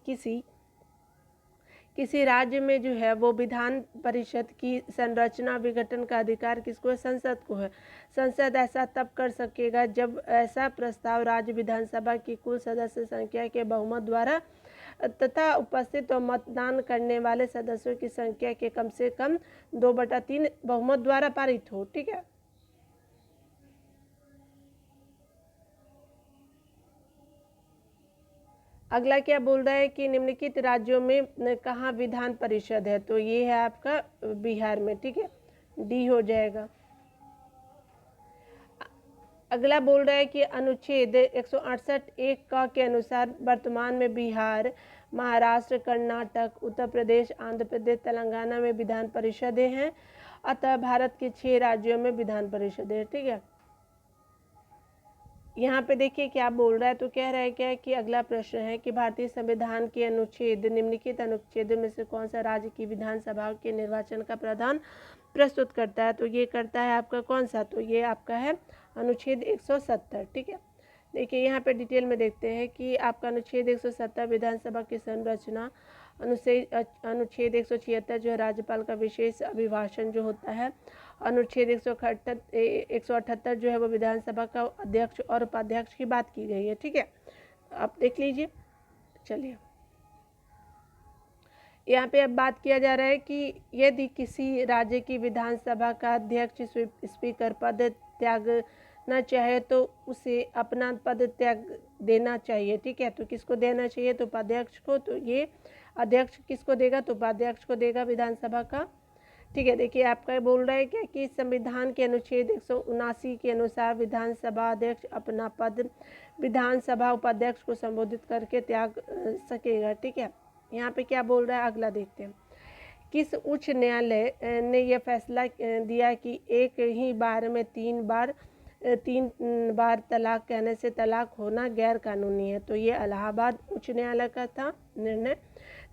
किसी राज्य में जो है वो विधान परिषद की संरचना विघटन का अधिकार किसको है? संसद को है। संसद ऐसा तब कर सकेगा जब ऐसा प्रस्ताव राज्य विधानसभा की कुल सदस्य संख्या के बहुमत द्वारा तथा उपस्थित और मतदान करने वाले सदस्यों की संख्या के कम से कम 2/3 बहुमत द्वारा पारित हो। ठीक है, अगला क्या बोल रहा है कि निम्नलिखित राज्यों में कहाँ विधान परिषद है? तो ये है आपका बिहार में। ठीक है, डी हो जाएगा। अगला बोल रहा है कि अनुच्छेद 168(1) के अनुसार वर्तमान में बिहार, महाराष्ट्र, कर्नाटक, उत्तर प्रदेश, आंध्र प्रदेश, तेलंगाना में विधान परिषदें हैं। अतः भारत के 6 राज्यों में विधान परिषद है। ठीक है, यहाँ पे देखिए क्या बोल रहा है तो कह रहा है क्या कि अगला प्रश्न है कि भारतीय संविधान के अनुच्छेद निम्नलिखित अनुच्छेदों में से कौन सा राज्य की विधानसभा के निर्वाचन का प्रावधान प्रस्तुत करता है? तो ये करता है आपका कौन सा? तो ये आपका है अनुच्छेद 170। ठीक है, देखिए यहाँ पे डिटेल में देखते हैं कि आपका अनुच्छेद 170 विधानसभा की संरचना, अनुच्छेद 176 जो है राज्यपाल का विशेष अभिभाषण जो होता है, अनुच्छेद 178 जो है वो विधानसभा का अध्यक्ष और उपाध्यक्ष की बात की गई है। ठीक है, आप देख लीजिए। चलिए यहाँ पे अब बात किया जा रहा है कि यदि किसी राज्य की विधानसभा का अध्यक्ष स्पीकर पद त्यागना चाहे तो उसे अपना पद त्याग देना चाहिए। ठीक है, तो किसको देना चाहिए? तो उपाध्यक्ष को। तो ये अध्यक्ष किसको देगा? तो उपाध्यक्ष को देगा विधानसभा का। ठीक है, देखिए आपका बोल रहा है क्या कि संविधान के अनुच्छेद 179 के अनुसार विधानसभा अध्यक्ष अपना पद विधानसभा उपाध्यक्ष को संबोधित करके त्याग सकेगा। ठीक है, यहाँ पे क्या बोल रहा है अगला देखते हैं, किस उच्च न्यायालय ने यह फैसला दिया कि एक ही बार में 3 बार तलाक कहने से तलाक होना गैर कानूनी है? तो ये इलाहाबाद उच्च न्यायालय का था निर्णय।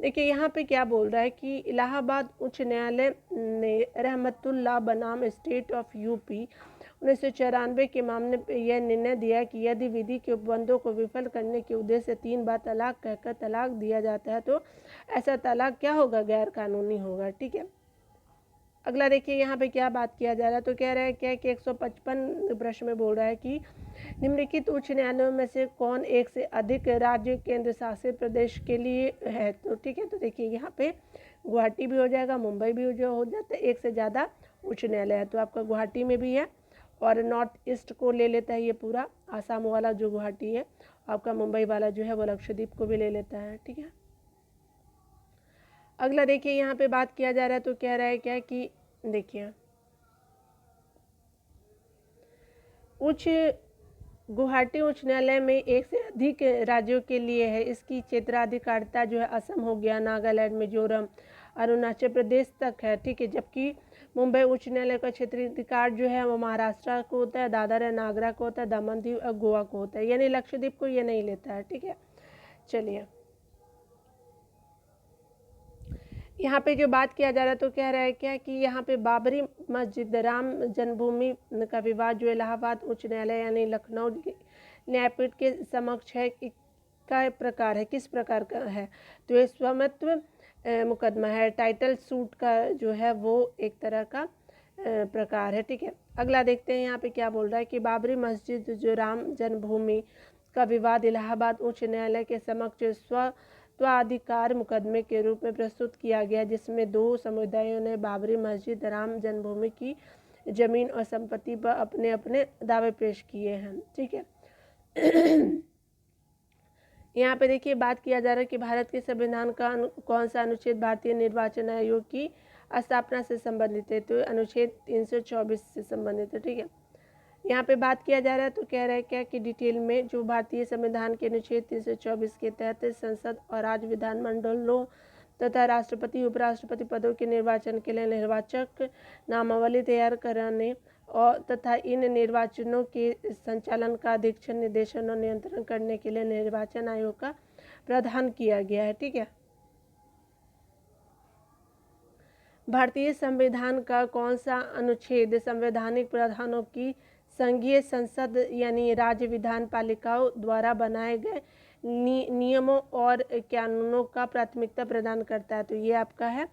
देखिए यहाँ पे क्या बोल रहा है कि इलाहाबाद उच्च न्यायालय ने रहमतुल्लाह बनाम स्टेट ऑफ यूपी 1994 के मामले में यह निर्णय दिया कि यदि विधि के उपबंधों को विफल करने के उद्देश्य से 3 बार तलाक कहकर तलाक दिया जाता है तो ऐसा तलाक क्या होगा? गैर कानूनी होगा। ठीक है, अगला देखिए यहाँ पे क्या बात किया जा रहा है तो कह रहा है क्या कि 155 प्रश्न में बोल रहा है कि निम्नलिखित उच्च न्यायालयों में से कौन एक से अधिक राज्य केंद्र शासित प्रदेश के लिए है? तो ठीक है, तो देखिए यहाँ पे गुवाहाटी भी हो जाएगा, मुंबई भी हो जाता है, एक से ज़्यादा उच्च न्यायालय है। तो आपका गुवाहाटी में भी है और नॉर्थ ईस्ट को ले लेता है ये पूरा, आसाम वाला जो गुवाहाटी है, आपका मुंबई वाला जो है वो लक्षद्वीप को भी ले लेता है। ठीक है, अगला देखिए यहाँ पे बात किया जा रहा है तो कह रहा है क्या कि देखिए गुवाहाटी उच्च न्यायालय में एक से अधिक राज्यों के लिए है। इसकी क्षेत्राधिकारिता जो है असम हो गया, नागालैंड, मिजोरम, अरुणाचल प्रदेश तक है। ठीक है, जबकि मुंबई उच्च न्यायालय का क्षेत्राधिकार जो है वो महाराष्ट्र को होता है, दादर है नागरा को होता है, दमन दीव और गोवा को होता है, यानी लक्षद्वीप को ये नहीं लेता है। ठीक है, चलिए यहाँ पे जो बात किया जा रहा है तो कह रहा है क्या कि यहाँ पे बाबरी मस्जिद राम जन्मभूमि का विवाद जो इलाहाबाद उच्च न्यायालय यानी लखनऊ न्यायपीठ के समक्ष है का प्रकार है, किस प्रकार का है, तो ये स्वामित्व मुकदमा है, टाइटल सूट का जो है वो एक तरह का प्रकार है। ठीक है, अगला देखते हैं यहाँ पे क्या बोल रहा है कि बाबरी मस्जिद जो राम जन्मभूमि का विवाद इलाहाबाद उच्च न्यायालय के समक्ष स्वाधिकार मुकदमे के रूप में प्रस्तुत किया गया, जिसमें दो समुदायों ने बाबरी मस्जिद राम जन्मभूमि की जमीन और संपत्ति पर अपने अपने दावे पेश किए हैं। ठीक है, यहाँ पे देखिए बात किया जा रहा है कि भारत के संविधान का कौन सा अनुच्छेद भारतीय निर्वाचन आयोग की स्थापना से संबंधित है, तो अनुच्छेद 324 से संबंधित है। ठीक है, यहाँ पे बात किया जा रहा है तो कह रहा है क्या कि डिटेल में जो भारतीय संविधान के अनुच्छेद 324 के तहत संसद और राज्य विधानमंडलों तथा राष्ट्रपति उपराष्ट्रपति पदों के निर्वाचन के लिए निर्वाचक नामावली तैयार कराने और तथा इन निर्वाचनों के संचालन का अधीक्षण निर्देशन और नियंत्रण करने के लिए निर्वाचन आयोग का प्रावधान किया गया है। ठीक है, भारतीय संविधान का कौन सा अनुच्छेद संवैधानिक प्रावधानों की संघीय संसद यानी राज्य विधान पालिकाओं द्वारा बनाए गए नियमों और कानूनों का प्राथमिकता प्रदान करता है, तो ये आपका है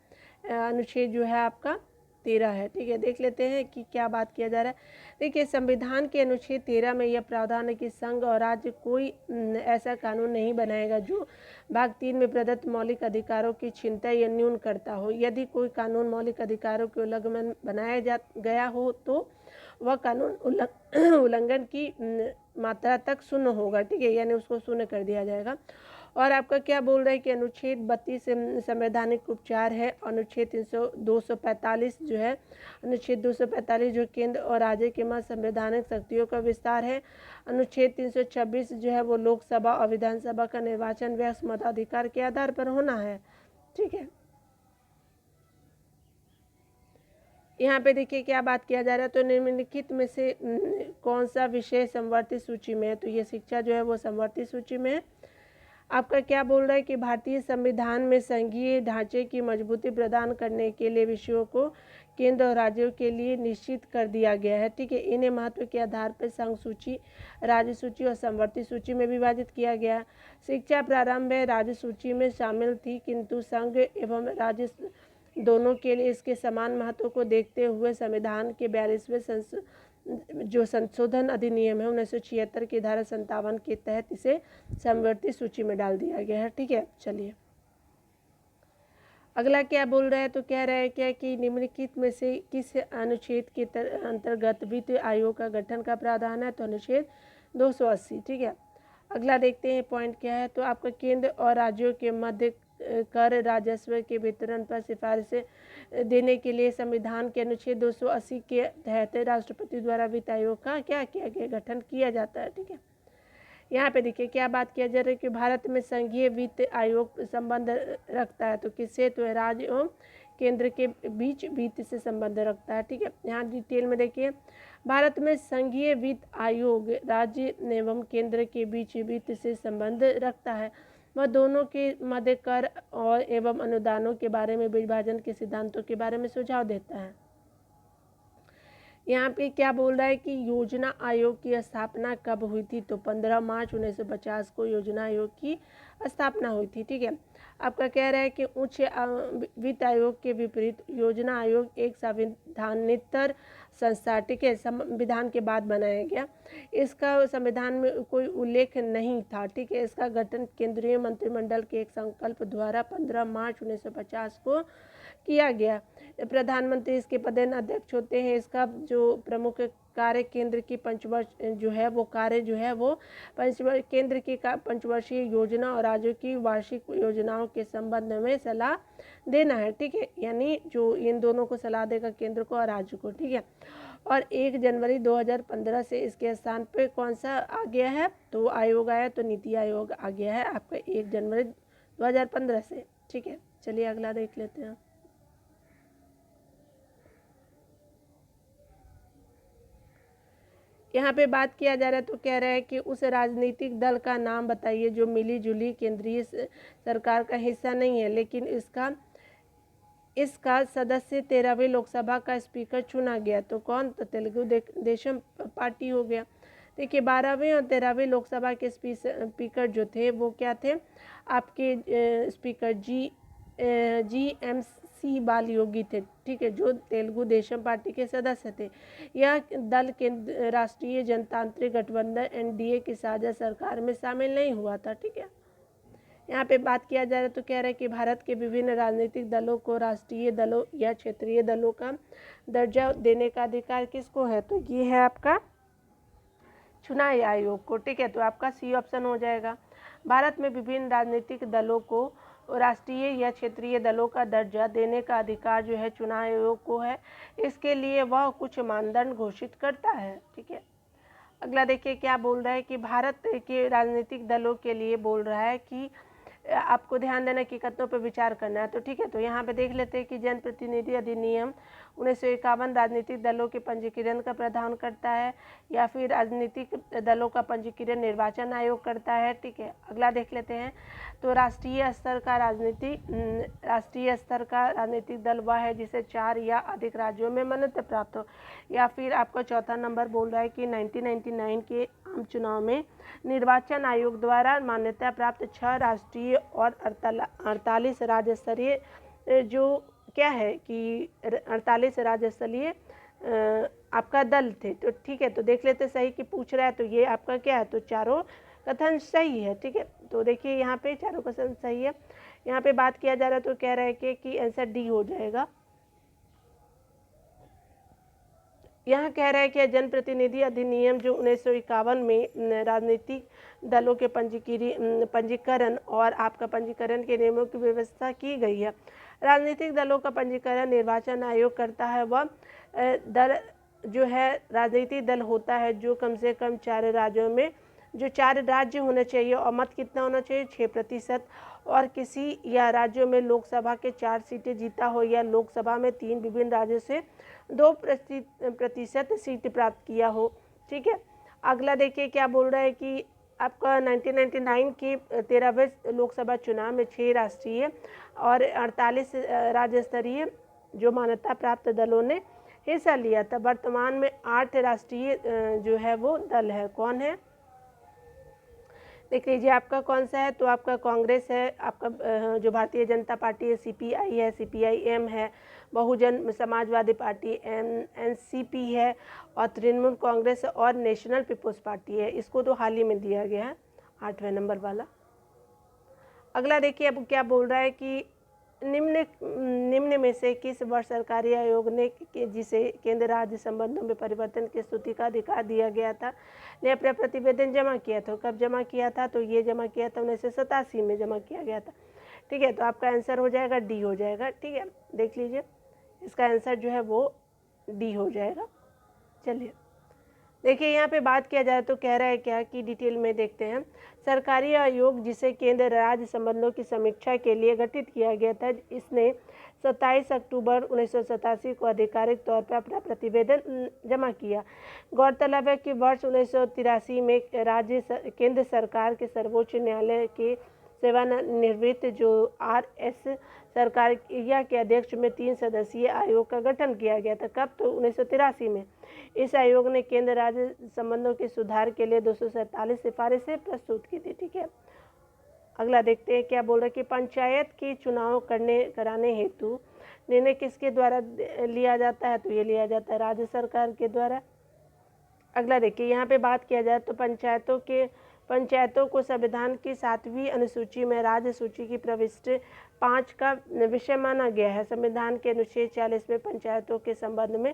अनुच्छेद जो है आपका 13 है। ठीक है, देख लेते हैं कि क्या बात किया जा रहा है। देखिए संविधान के अनुच्छेद 13 में यह प्रावधान है कि संघ और राज्य कोई ऐसा कानून नहीं बनाएगा जो भाग 3 में प्रदत्त मौलिक अधिकारों की छीनता या न्यून करता हो। यदि कोई कानून मौलिक अधिकारों के उल्लंघन बनाया गया हो तो वह कानून उल्लंघन की मात्रा तक शून्य होगा। ठीक है, यानी उसको शून्य कर दिया जाएगा। और आपका क्या बोल रहा है कि अनुच्छेद 32 संवैधानिक उपचार है, अनुच्छेद 245 जो है, अनुच्छेद 245 जो केंद्र और राज्य के मध्य संवैधानिक शक्तियों का विस्तार है, अनुच्छेद 326 जो है वो लोकसभा और विधानसभा का निर्वाचन व्यक्ष मताधिकार के आधार पर होना है। ठीक है, यहाँ पे देखिए क्या बात किया जा रहा है, तो निम्नलिखित में से कौन सा विषय समवर्ती सूची में है, तो ये शिक्षा जो है वो समवर्ती सूची में है। आपका क्या बोल रहा है कि भारतीय संविधान में संघीय ढांचे की मजबूती प्रदान करने के लिए विषयों को केंद्र और राज्यों के लिए निश्चित कर दिया गया है। ठीक है, इन्हें महत्व के आधार पर संघ सूची, राज्य सूची और समवर्ती सूची में विभाजित किया गया। शिक्षा प्रारंभ में राज्य सूची में शामिल थी, किंतु संघ एवं राज्य दोनों के लिए इसके समान महत्व को देखते हुए संविधान के 42वें जो संशोधन अधिनियम है 1976 की धारा 57 के तहत इसे समवर्ती सूची में डाल दिया गया है। ठीक है, चलिए अगला क्या बोल रहा है, तो कह रहा है क्या कि निम्नलिखित में से किस अनुच्छेद के अंतर्गत वित्त आयोग का गठन का प्रावधान है, तो अनुच्छेद 280। ठीक है, अगला देखते हैं पॉइंट क्या है, तो आपका केंद्र और राज्यों के मध्य कर राजस्व के वितरण पर सिफारिशें देने के लिए संविधान के अनुच्छेद 280 के तहत राष्ट्रपति द्वारा वित्त आयोग का क्या किया गया, गठन किया जाता है। ठीक है, यहाँ पे देखिए क्या बात किया जा रहा है कि भारत में संघीय वित्त आयोग संबंध रखता है, तो किससे, तो राज्य एवं केंद्र के बीच वित्त से संबंध रखता है। ठीक है, यहाँ डिटेल में देखिए भारत में संघीय वित्त आयोग राज्य एवं केंद्र के बीच वित्त से संबंध रखता है। वह दोनों के मध्य कर और एवं अनुदानों के बारे में विभाजन के सिद्धांतों के बारे में सुझाव देता है। यहाँ पे क्या बोल रहा है कि योजना आयोग की स्थापना कब हुई थी, तो 15 मार्च 1950 को योजना आयोग की स्थापना हुई थी। ठीक है, आपका कह रहा है कि उच्च वित्त आयोग के विपरीत योजना आयोग एक संविधानेतर संस्था, ठीक है, संविधान के बाद बनाया गया। इसका संविधान में कोई उल्लेख नहीं था। ठीक है, इसका गठन केंद्रीय मंत्रिमंडल के एक संकल्प द्वारा 15 मार्च 1950 को किया गया। प्रधानमंत्री इसके पदेन अध्यक्ष होते हैं। इसका जो प्रमुख कार्य केंद्र की पंचवर्ष जो है वो कार्य जो है वो केंद्र की पंचवर्षीय योजना और राज्यों की वार्षिक योजनाओं के संबंध में सलाह देना है। ठीक है, यानी जो इन दोनों को सलाह देगा, केंद्र को और राज्य को। ठीक है, और 1 जनवरी 2015 से इसके स्थान पे कौन सा आ गया है, तो आयोग आया, तो नीति आयोग आ गया है आपका 1 जनवरी 2015 से। ठीक है, चलिए अगला देख लेते हैं। यहाँ पे बात किया जा रहा है, तो कह रहा है कि उस राजनीतिक दल का नाम बताइए जो मिली जुली केंद्रीय सरकार का हिस्सा नहीं है, लेकिन इसका इसका सदस्य 13वीं लोकसभा का स्पीकर चुना गया। तो कौन? तो तेलुगु देशम पार्टी हो गया। देखिए 12वीं और 13वीं लोकसभा के स्पीकर जो थे वो क्या थे? आपके स्पीकर GMC बालयोगी थे, ठीक है, जो तेलुगु देशम पार्टी के सदस्य थे। यह दल के राष्ट्रीय जनतांत्रिक गठबंधन NDA की साझा सरकार में शामिल नहीं हुआ था, ठीक है। यहाँ पे बात किया जा रहा है तो कह रहा है कि भारत के विभिन्न राजनीतिक दलों को राष्ट्रीय दलों या क्षेत्रीय दलों का दर्जा देने का अधिकार किसको है? तो ये है आपका चुनाव आयोग को, ठीक है। तो आपका सी ऑप्शन हो जाएगा। भारत में विभिन्न राजनीतिक दलों को राष्ट्रीय या क्षेत्रीय दलों का दर्जा देने का अधिकार जो है चुनाव आयोग को है। इसके लिए वह कुछ मानदंड घोषित करता है, ठीक है। अगला देखिए क्या बोल रहा है कि भारत के राजनीतिक दलों के लिए बोल रहा है कि आपको ध्यान देना कि कथनों पर विचार करना है। तो ठीक है, तो यहाँ पे देख लेते हैं कि जनप्रतिनिधि अधिनियम 1951 राजनीतिक दलों के पंजीकरण का प्रावधान करता है या फिर राजनीतिक दलों का पंजीकरण निर्वाचन आयोग करता है, ठीक है। अगला देख लेते हैं तो राष्ट्रीय स्तर का राजनीतिक दल वह है जिसे 4 या अधिक राज्यों में मान्यता प्राप्त हो। या फिर आपका चौथा नंबर बोल रहा है कि 1999 के आम चुनाव में निर्वाचन आयोग द्वारा मान्यता प्राप्त 6 राष्ट्रीय और 48 राज्य स्तरीय जो क्या है कि 48 राज्य स्तरीय आपका दल थे। तो ठीक है, तो देख लेते सही कि पूछ रहा है तो ये आपका क्या है? तो चारों कथन सही है, ठीक है। तो देखिए यहाँ पे चारों कथन सही है। यहाँ पे बात किया जा रहा है तो कह रहा है कि आंसर डी हो जाएगा। यहाँ कह रहा है कि जनप्रतिनिधि अधिनियम जो 1951 में राजनीतिक दलों के पंजीकरण और आपका पंजीकरण के नियमों की व्यवस्था की गई है। राजनीतिक दलों का पंजीकरण निर्वाचन आयोग करता है। वह दल जो है राजनीतिक दल होता है जो कम से कम 4 राज्यों में जो 4 राज्य होने चाहिए और मत कितना होना चाहिए? 6% और किसी या राज्यों में लोकसभा के 4 सीटें जीता हो या लोकसभा में 3 विभिन्न राज्यों से 2% सीट प्राप्त किया हो, ठीक है। अगला देखिए क्या बोल रहा है कि आपका 1999 के 13वें लोकसभा चुनाव में 6 राष्ट्रीय और 48 राज्य स्तरीय जो मान्यता प्राप्त दलों ने हिस्सा लिया था। वर्तमान में 8 राष्ट्रीय जो है वो दल है। कौन है? देख लीजिए आपका कौन सा है? तो आपका कांग्रेस है, आपका जो भारतीय जनता पार्टी है CPI है, CPIM है, बहुजन समाजवादी पार्टी NCP है और तृणमूल कांग्रेस और नेशनल पीपुल्स पार्टी है। इसको तो हाल ही में दिया गया है 8वें नंबर वाला। अगला देखिए अब क्या बोल रहा है कि निम्न में से किस वर्ष सरकारी आयोग ने जिसे केंद्र राज्य संबंधों में परिवर्तन की स्तुति का अधिकार दिया गया था ने अपना प्रतिवेदन जमा किया था? कब जमा किया था? तो ये जमा किया था 1987 में जमा किया गया था, ठीक है। तो आपका आंसर हो जाएगा डी हो जाएगा, ठीक है। देख लीजिए इसका आंसर जो है वो डी हो जाएगा। चलिए देखिए यहाँ पे बात किया जाए तो कह रहा है क्या कि डिटेल में देखते हैं। सरकारी आयोग जिसे केंद्र राज्य संबंधों की समीक्षा के लिए गठित किया गया था, इसने 27 अक्टूबर 1987 को आधिकारिक तौर पर अपना प्रतिवेदन जमा किया। गौरतलब है कि वर्ष 1983 में केंद्र सरकार के सर्वोच्च न्यायालय के सेवानिवृत्त जो RS सरकार के अध्यक्ष में 3 सदस्यीय आयोग का गठन किया गया था। कब? तो 1983 में। इस आयोग ने केंद्र राज्य संबंधों के सुधार के लिए 247 सिफारिशें प्रस्तुत की थी, ठीक है। अगला देखते हैं क्या बोल रहा है कि पंचायत की चुनाव कराने हेतु निर्णय किसके द्वारा लिया जाता है? तो ये लिया जाता है राज्य सरकार के द्वारा। अगला देखिए यहाँ पे बात किया जाए तो पंचायतों को संविधान की 7वीं अनुसूची में राज्य सूची की प्रविष्टि 5 का विषय माना गया है। संविधान के अनुच्छेद 40 में पंचायतों के संबंध में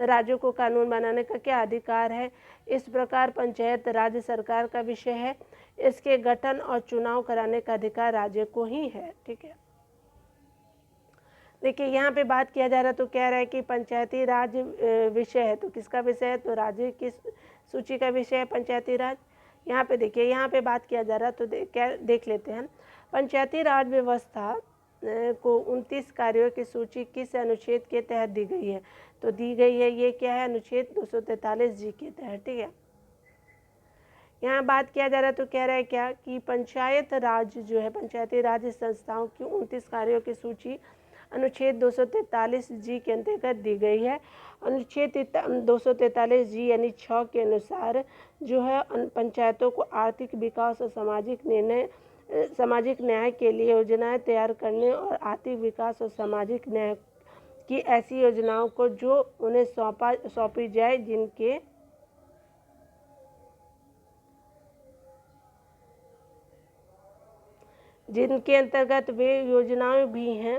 राज्यों को कानून बनाने का क्या अधिकार है? इस प्रकार पंचायत राज्य सरकार का विषय है। इसके गठन और चुनाव कराने का अधिकार राज्य को ही है, ठीक है। देखिए यहाँ पे बात किया जा रहा है तो कह रहा है कि पंचायती राज विषय है। तो किसका विषय है? तो राज्य की सूची का विषय है पंचायती राज। यहाँ पे देखिए यहाँ पे बात किया जा रहा है तो देख लेते हैं। पंचायती राज व्यवस्था को 29 कार्यों की सूची किस अनुच्छेद के तहत दी गई है? तो दी गई है ये क्या है? अनुच्छेद 243G के तहत, ठीक है। यहाँ बात किया जा रहा है तो कह रहा है क्या कि पंचायत राज जो है पंचायती राज संस्थाओं की 29 कार्यों की सूची अनुच्छेद 243 जी के अंतर्गत दी गई है। अनुच्छेद 243 जी यानी 6 के अनुसार जो है पंचायतों को आर्थिक विकास और सामाजिक न्याय के लिए योजनाएं तैयार करने और आर्थिक विकास और सामाजिक न्याय की ऐसी योजनाओं को जो उन्हें सौंपी जाए जिनके अंतर्गत वे योजनाएं भी हैं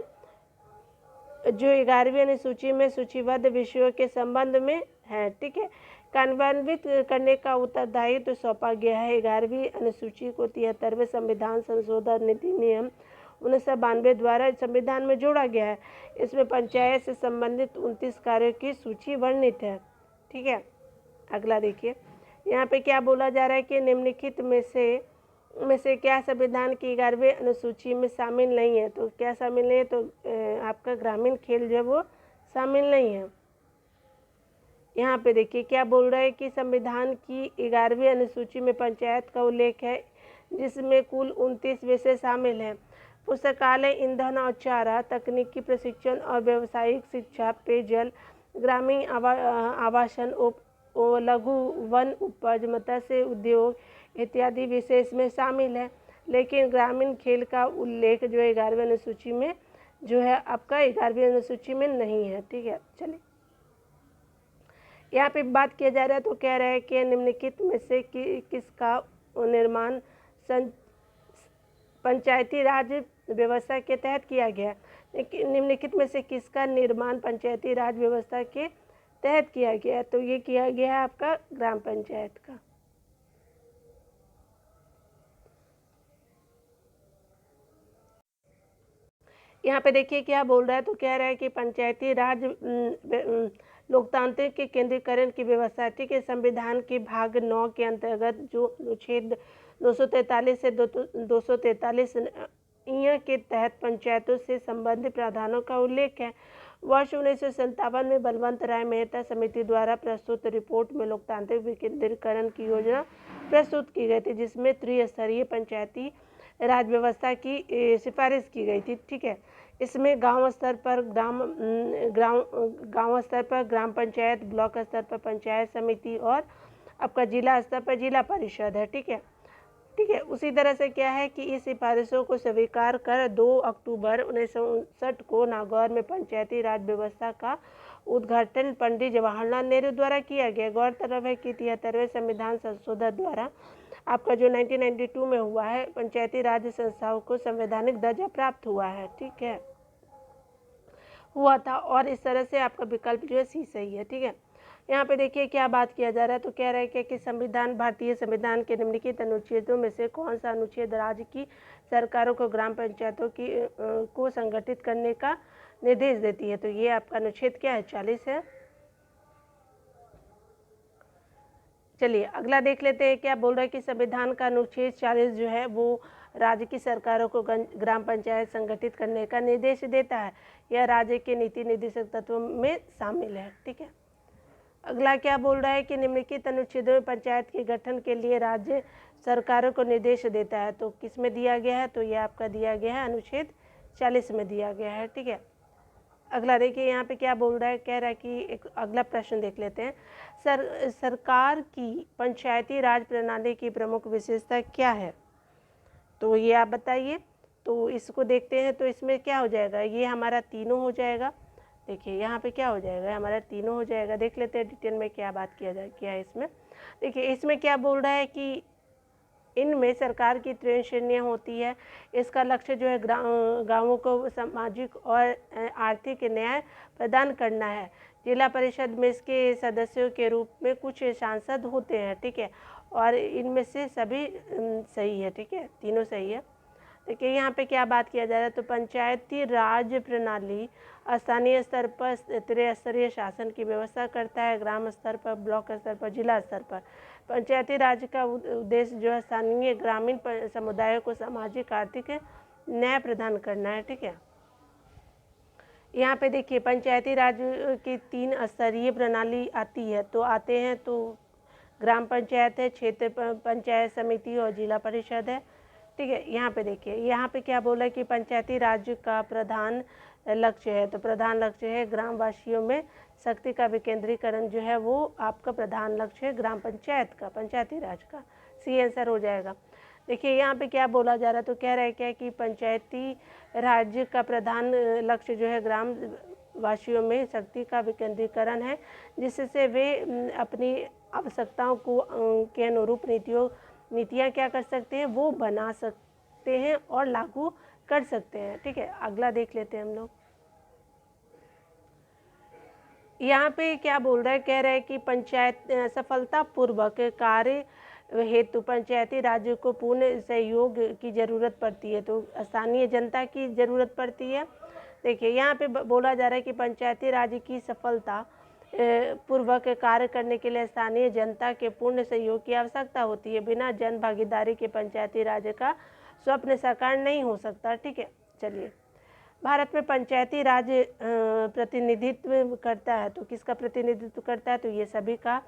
जो 11वीं अनुसूची में सूचीबद्ध विषयों के संबंध में है। ठीक है, कार्यान्वित करने का उत्तरदायित्व तो सौंपा गया है। 11वीं अनुसूची को 73वें संविधान संशोधन अधिनियम 1992 द्वारा संविधान में जोड़ा गया है। इसमें पंचायत से संबंधित 29 कार्यों की सूची वर्णित है। ठीक है, अगला देखिए, यहाँ पे क्या बोला जा रहा है कि निम्नलिखित में से क्या संविधान की 11वीं अनुसूची में शामिल नहीं है। तो क्या शामिल नहीं है, तो आपका ग्रामीण खेल जो है वो शामिल नहीं है। यहाँ पे देखिए क्या बोल रहा है कि संविधान की 11वीं अनुसूची में पंचायत का उल्लेख है, जिसमें कुल 29 विषय शामिल हैं। पुस्तकालय, ईंधन और चारा, तकनीकी प्रशिक्षण और व्यावसायिक शिक्षा, पेयजल, ग्रामीण आवासन, लघु वन उपज, मत्स्य उद्योग इत्यादि विषय इसमें शामिल है। लेकिन ग्रामीण खेल का उल्लेख जो है 11वीं अनुसूची में जो है आपका 11वीं अनुसूची में नहीं है। ठीक है, चलिए यहाँ पे बात किया जा रहा है, तो कह रहा है कि निम्नलिखित में से किसका निर्माण पंचायती राज व्यवस्था के तहत किया गया। निम्नलिखित में से किसका निर्माण पंचायती राज व्यवस्था के तहत किया गया, तो ये किया गया है आपका ग्राम पंचायत का। यहाँ पे देखिए क्या बोल रहा है, तो कह रहा है कि पंचायती राज लोकतांत्रिक के केंद्रीकरण की व्यवस्था। ठीक है, संविधान के भाग 9 के अंतर्गत जो अनुच्छेद 243 से 243 के तहत पंचायतों से संबंधित प्रावधानों का उल्लेख है। वर्ष 1957 में बलवंत राय मेहता समिति द्वारा प्रस्तुत रिपोर्ट में लोकतांत्रिक विकेंद्रीकरण की योजना प्रस्तुत की गई थी, जिसमें त्रिस्तरीय पंचायती राज व्यवस्था की सिफारिश की गई थी। ठीक है, इसमें गांव स्तर पर ग्राम पंचायत, ब्लॉक स्तर पर पंचायत समिति और आपका जिला स्तर पर जिला परिषद है। ठीक है, उसी तरह से क्या है कि इस सिफारिशों को स्वीकार कर 2 अक्टूबर 1959 को नागौर में पंचायती राज व्यवस्था का उद्घाटन पंडित जवाहरलाल नेहरू द्वारा किया गया। गौरतलब है कि 73वें संविधान संशोधन द्वारा आपका जो 1992 में हुआ है, पंचायती राज संस्थाओं को संवैधानिक दर्जा प्राप्त हुआ है। ठीक है, हुआ था, और इस तरह से आपका विकल्प जो है सी सही है। ठीक है, यहाँ पे देखिए क्या बात किया जा रहा है, तो कह रहा है कि संविधान भारतीय संविधान के निम्नलिखित अनुच्छेदों में से कौन सा अनुच्छेद राज्य की सरकारों को ग्राम पंचायतों को संगठित करने का निर्देश देती है। तो ये आपका अनुच्छेद क्या है, 40 है। चलिए अगला देख लेते हैं क्या बोल रहा है कि संविधान का अनुच्छेद 40 जो है वो राज्य की सरकारों को ग्राम पंचायत संगठित करने का निर्देश देता है। यह राज्य के नीति निर्देशक तत्वों में शामिल है। ठीक है, अगला क्या बोल रहा है कि निम्नलिखित अनुच्छेदों में पंचायत के गठन के लिए राज्य सरकारों को निर्देश देता है। तो किस में दिया गया है, तो यह आपका दिया गया है अनुच्छेद 40 में दिया गया है। ठीक है, अगला देखिए यहाँ पे क्या बोल रहा है, कह रहा है कि एक अगला प्रश्न देख लेते हैं। सरकार की पंचायती राज प्रणाली की प्रमुख विशेषता क्या है, तो ये आप बताइए। तो इसको देखते हैं, तो इसमें क्या हो जाएगा, ये हमारा तीनों हो जाएगा। देखिए यहाँ पे क्या हो जाएगा, हमारा तीनों हो जाएगा। देख लेते हैं डिटेल में क्या बात किया है इसमें। देखिए इसमें क्या बोल रहा है कि इनमें सरकार की 3 श्रेणियाँ होती है। इसका लक्ष्य जो है गाँवों को सामाजिक और आर्थिक न्याय प्रदान करना है। जिला परिषद में इसके सदस्यों के रूप में कुछ सांसद होते हैं। ठीक है, और इनमें से सभी सही है। ठीक है, तीनों सही है। देखिए यहाँ पे क्या बात किया जा रहा है, तो पंचायती राज प्रणाली स्थानीय स्तर पर त्रिस्तरीय शासन की व्यवस्था करता है। ग्राम स्तर पर, ब्लॉक स्तर पर, जिला स्तर पर पंचायती राज का उद्देश्य जो है स्थानीय ग्रामीण समुदायों को सामाजिक आर्थिक न्याय प्रदान करना है। ठीक है, यहाँ पे देखिए पंचायती राज की 3 स्तरीय प्रणाली आती है। तो आते हैं तो ग्राम पंचायत है, क्षेत्र पंचायत समिति और जिला परिषद है। ठीक है, यहाँ पे देखिए यहाँ पे क्या बोला कि पंचायती राज का प्रधान लक्ष्य है? तो प्रधान लक्ष्य है ग्रामवासियों में शक्ति का विकेंद्रीकरण जो है वो आपका प्रधान लक्ष्य है ग्राम पंचायत का, पंचायती राज का। सी आंसर हो जाएगा। देखिए यहाँ पे क्या बोला जा रहा है, तो कह रहा है क्या कि पंचायती राज्य का प्रधान लक्ष्य जो है ग्राम वासियों में शक्ति का विकेंद्रीकरण है, जिससे वे अपनी आवश्यकताओं को के अनुरूप नीतियाँ क्या कर सकते हैं, वो बना सकते हैं और लागू कर सकते हैं। ठीक है, अगला देख लेते हैं हम लोग। यहाँ पे क्या बोल रहा है, कह रहा है कि पंचायत सफलतापूर्वक कार्य हेतु पंचायती राज्य को पूर्ण सहयोग की ज़रूरत पड़ती है। तो स्थानीय जनता की ज़रूरत पड़ती है। देखिए यहाँ पे बोला जा रहा है कि पंचायती राज्य की सफलता पूर्वक कार्य करने के लिए स्थानीय जनता के पूर्ण सहयोग की आवश्यकता होती है। बिना जन भागीदारी के पंचायती राज्य का स्वप्न साकार नहीं हो सकता। ठीक है, चलिए। भारत में पंचायती राज प्रतिनिधित्व करता है, तो किसका प्रतिनिधित्व करता है, तो ये सभी का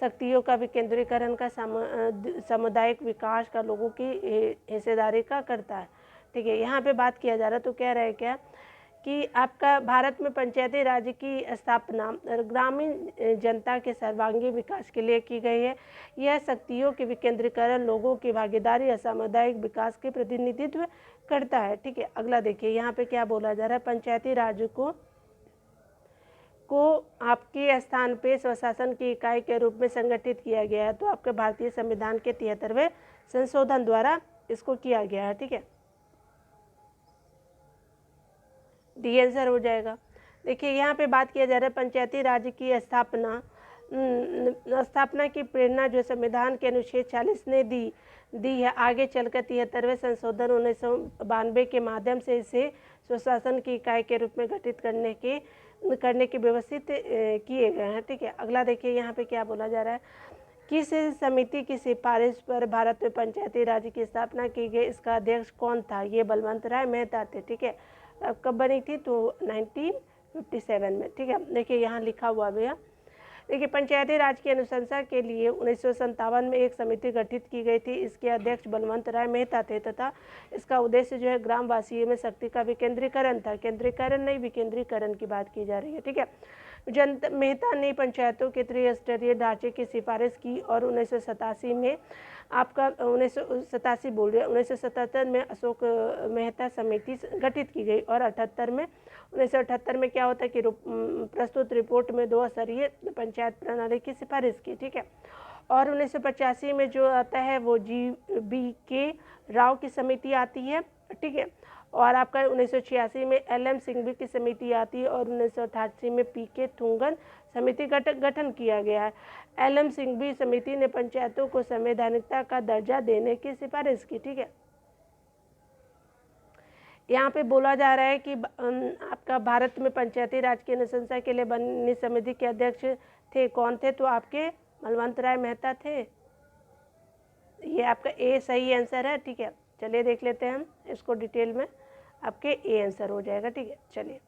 शक्तियों का विकेंद्रीकरण का सामुदायिक विकास का लोगों की हिस्सेदारी का करता है। ठीक है, यहाँ पे बात किया जा रहा है, तो कह रहा है क्या कि आपका भारत में पंचायती राज की स्थापना ग्रामीण जनता के सर्वांगीण विकास के लिए की गई है। यह शक्तियों के विकेंद्रीकरण, लोगों की भागीदारी और सामुदायिक विकास के प्रतिनिधित्व करता है। ठीक है, अगला देखिए यहाँ पे क्या बोला जा रहा है, पंचायती राज को आपके स्थान पे स्वशासन की इकाई के रूप में संगठित किया गया है। तो आपके भारतीय संविधान के 73वें संशोधन द्वारा इसको किया गया है। ठीक है, डी आंसर हो जाएगा। देखिए यहाँ पे बात किया जा रहा है पंचायती राज की स्थापना की प्रेरणा जो संविधान के अनुच्छेद 40 ने दी है। आगे चलकर 73वें संशोधन 1992 के माध्यम से इसे स्वशासन की इकाई के रूप में गठित करने के व्यवस्थित किए गए हैं। ठीक है, अगला देखिए यहाँ पे क्या बोला जा रहा है, किस समिति की सिफारिश पर भारत में पंचायती राज की स्थापना की गई, इसका अध्यक्ष कौन था, ये बलवंत राय मेहता थे। ठीक है, अब कब बनी थी, तो 1957 में। ठीक है, देखिए यहाँ लिखा हुआ भैया। देखिए पंचायती राज की अनुशंसा के लिए 1957 में एक समिति गठित की गई थी। इसके अध्यक्ष बलवंत राय मेहता थे तथा इसका उद्देश्य जो है ग्रामवासियों में शक्ति का विकेंद्रीकरण था। केंद्रीकरण नहीं, विकेंद्रीकरण की बात की जा रही है। ठीक है, मेहता ने पंचायतों के त्रिस्तरीय ढांचे की सिफारिश की और 1987 में आपका 1977 में अशोक मेहता समिति गठित की गई और 1978 में क्या होता है कि प्रस्तुत रिपोर्ट में 2 स्तरीय पंचायत प्रणाली की सिफारिश की। ठीक है, और 1985 में जो आता है वो GBK राव की समिति आती है। ठीक है, और आपका 1986 में LM सिंघवी की समिति आती है और 1988 में PK थुंगन समिति गठन किया गया है। LM सिंघवी समिति ने पंचायतों को संवैधानिकता का दर्जा देने की सिफारिश की। ठीक है, यहाँ पे बोला जा रहा है कि आपका भारत में पंचायती राज की अनुशंसा के लिए बनी समिति के अध्यक्ष थे, कौन थे, तो आपके बलवंत राय मेहता थे। ये आपका ए सही आंसर है। ठीक है, चलिए देख लेते हैं हम इसको डिटेल में, आपके ए आंसर हो जाएगा। ठीक है, चलिए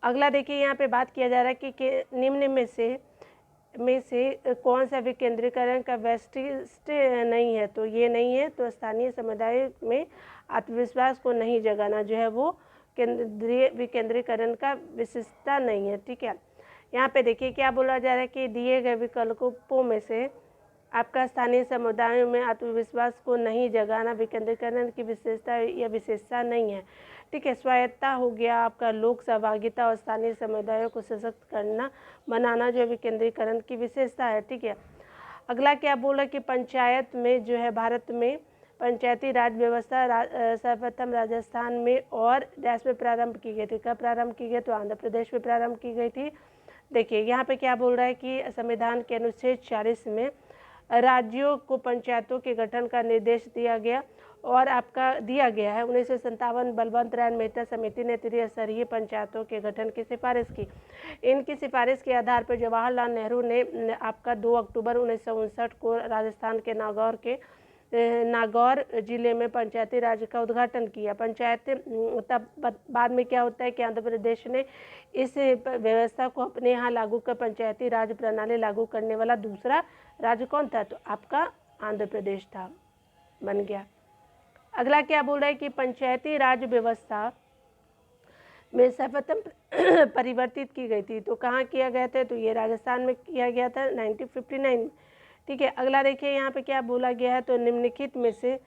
अगला देखिए, यहाँ पे बात किया जा रहा है कि निम्न में से कौन सा विकेंद्रीकरण का वैशिष्ट नहीं है, तो ये नहीं है। तो स्थानीय समुदाय में आत्मविश्वास को नहीं जगाना जो है वो केंद्रीय विकेंद्रीकरण का विशिष्टता नहीं है। ठीक है, यहाँ पे देखिए क्या बोला जा रहा है कि दिए गए विकल्पों में से आपका स्थानीय समुदायों में आत्मविश्वास को नहीं जगाना विकेंद्रीकरण की विशेषता या विशेषता नहीं है। ठीक है, स्वायत्ता हो गया, आपका लोक सहभागिता और स्थानीय समुदायों को सशक्त बनाना जो विकेंद्रीकरण की विशेषता है। ठीक है, अगला क्या बोला कि पंचायत में जो है भारत में पंचायती राज व्यवस्था सर्वप्रथम राजस्थान में और देश में प्रारंभ की गई थी। कब प्रारंभ की गई, तो आंध्र प्रदेश में प्रारंभ की गई थी। देखिए यहाँ पे क्या बोल रहा है कि संविधान के अनुच्छेद 40 में राज्यों को पंचायतों के गठन का निर्देश दिया गया और आपका दिया गया है। 1957 बलवंत राय मेहता समिति ने त्रिस्तरीय पंचायतों के गठन की सिफारिश की। इनकी सिफारिश के आधार पर जवाहरलाल नेहरू ने आपका 2 अक्टूबर 1959 को राजस्थान के नागौर जिले में पंचायती राज का उद्घाटन किया। पंचायत तब बाद में क्या होता है कि आंध्र प्रदेश ने इस व्यवस्था को अपने यहाँ लागू कर पंचायती राज प्रणाली लागू करने वाला दूसरा राज्य कौन था, तो आपका आंध्र प्रदेश था, बन गया। अगला क्या बोल रहा है कि पंचायती राज व्यवस्था में सर्वप्रथम परिवर्तित की गई थी। तो कहाँ किया गया था? तो ये राजस्थान में किया गया था 1959। ठीक है, अगला देखिए यहाँ पे क्या बोला गया है। तो निम्नलिखित में से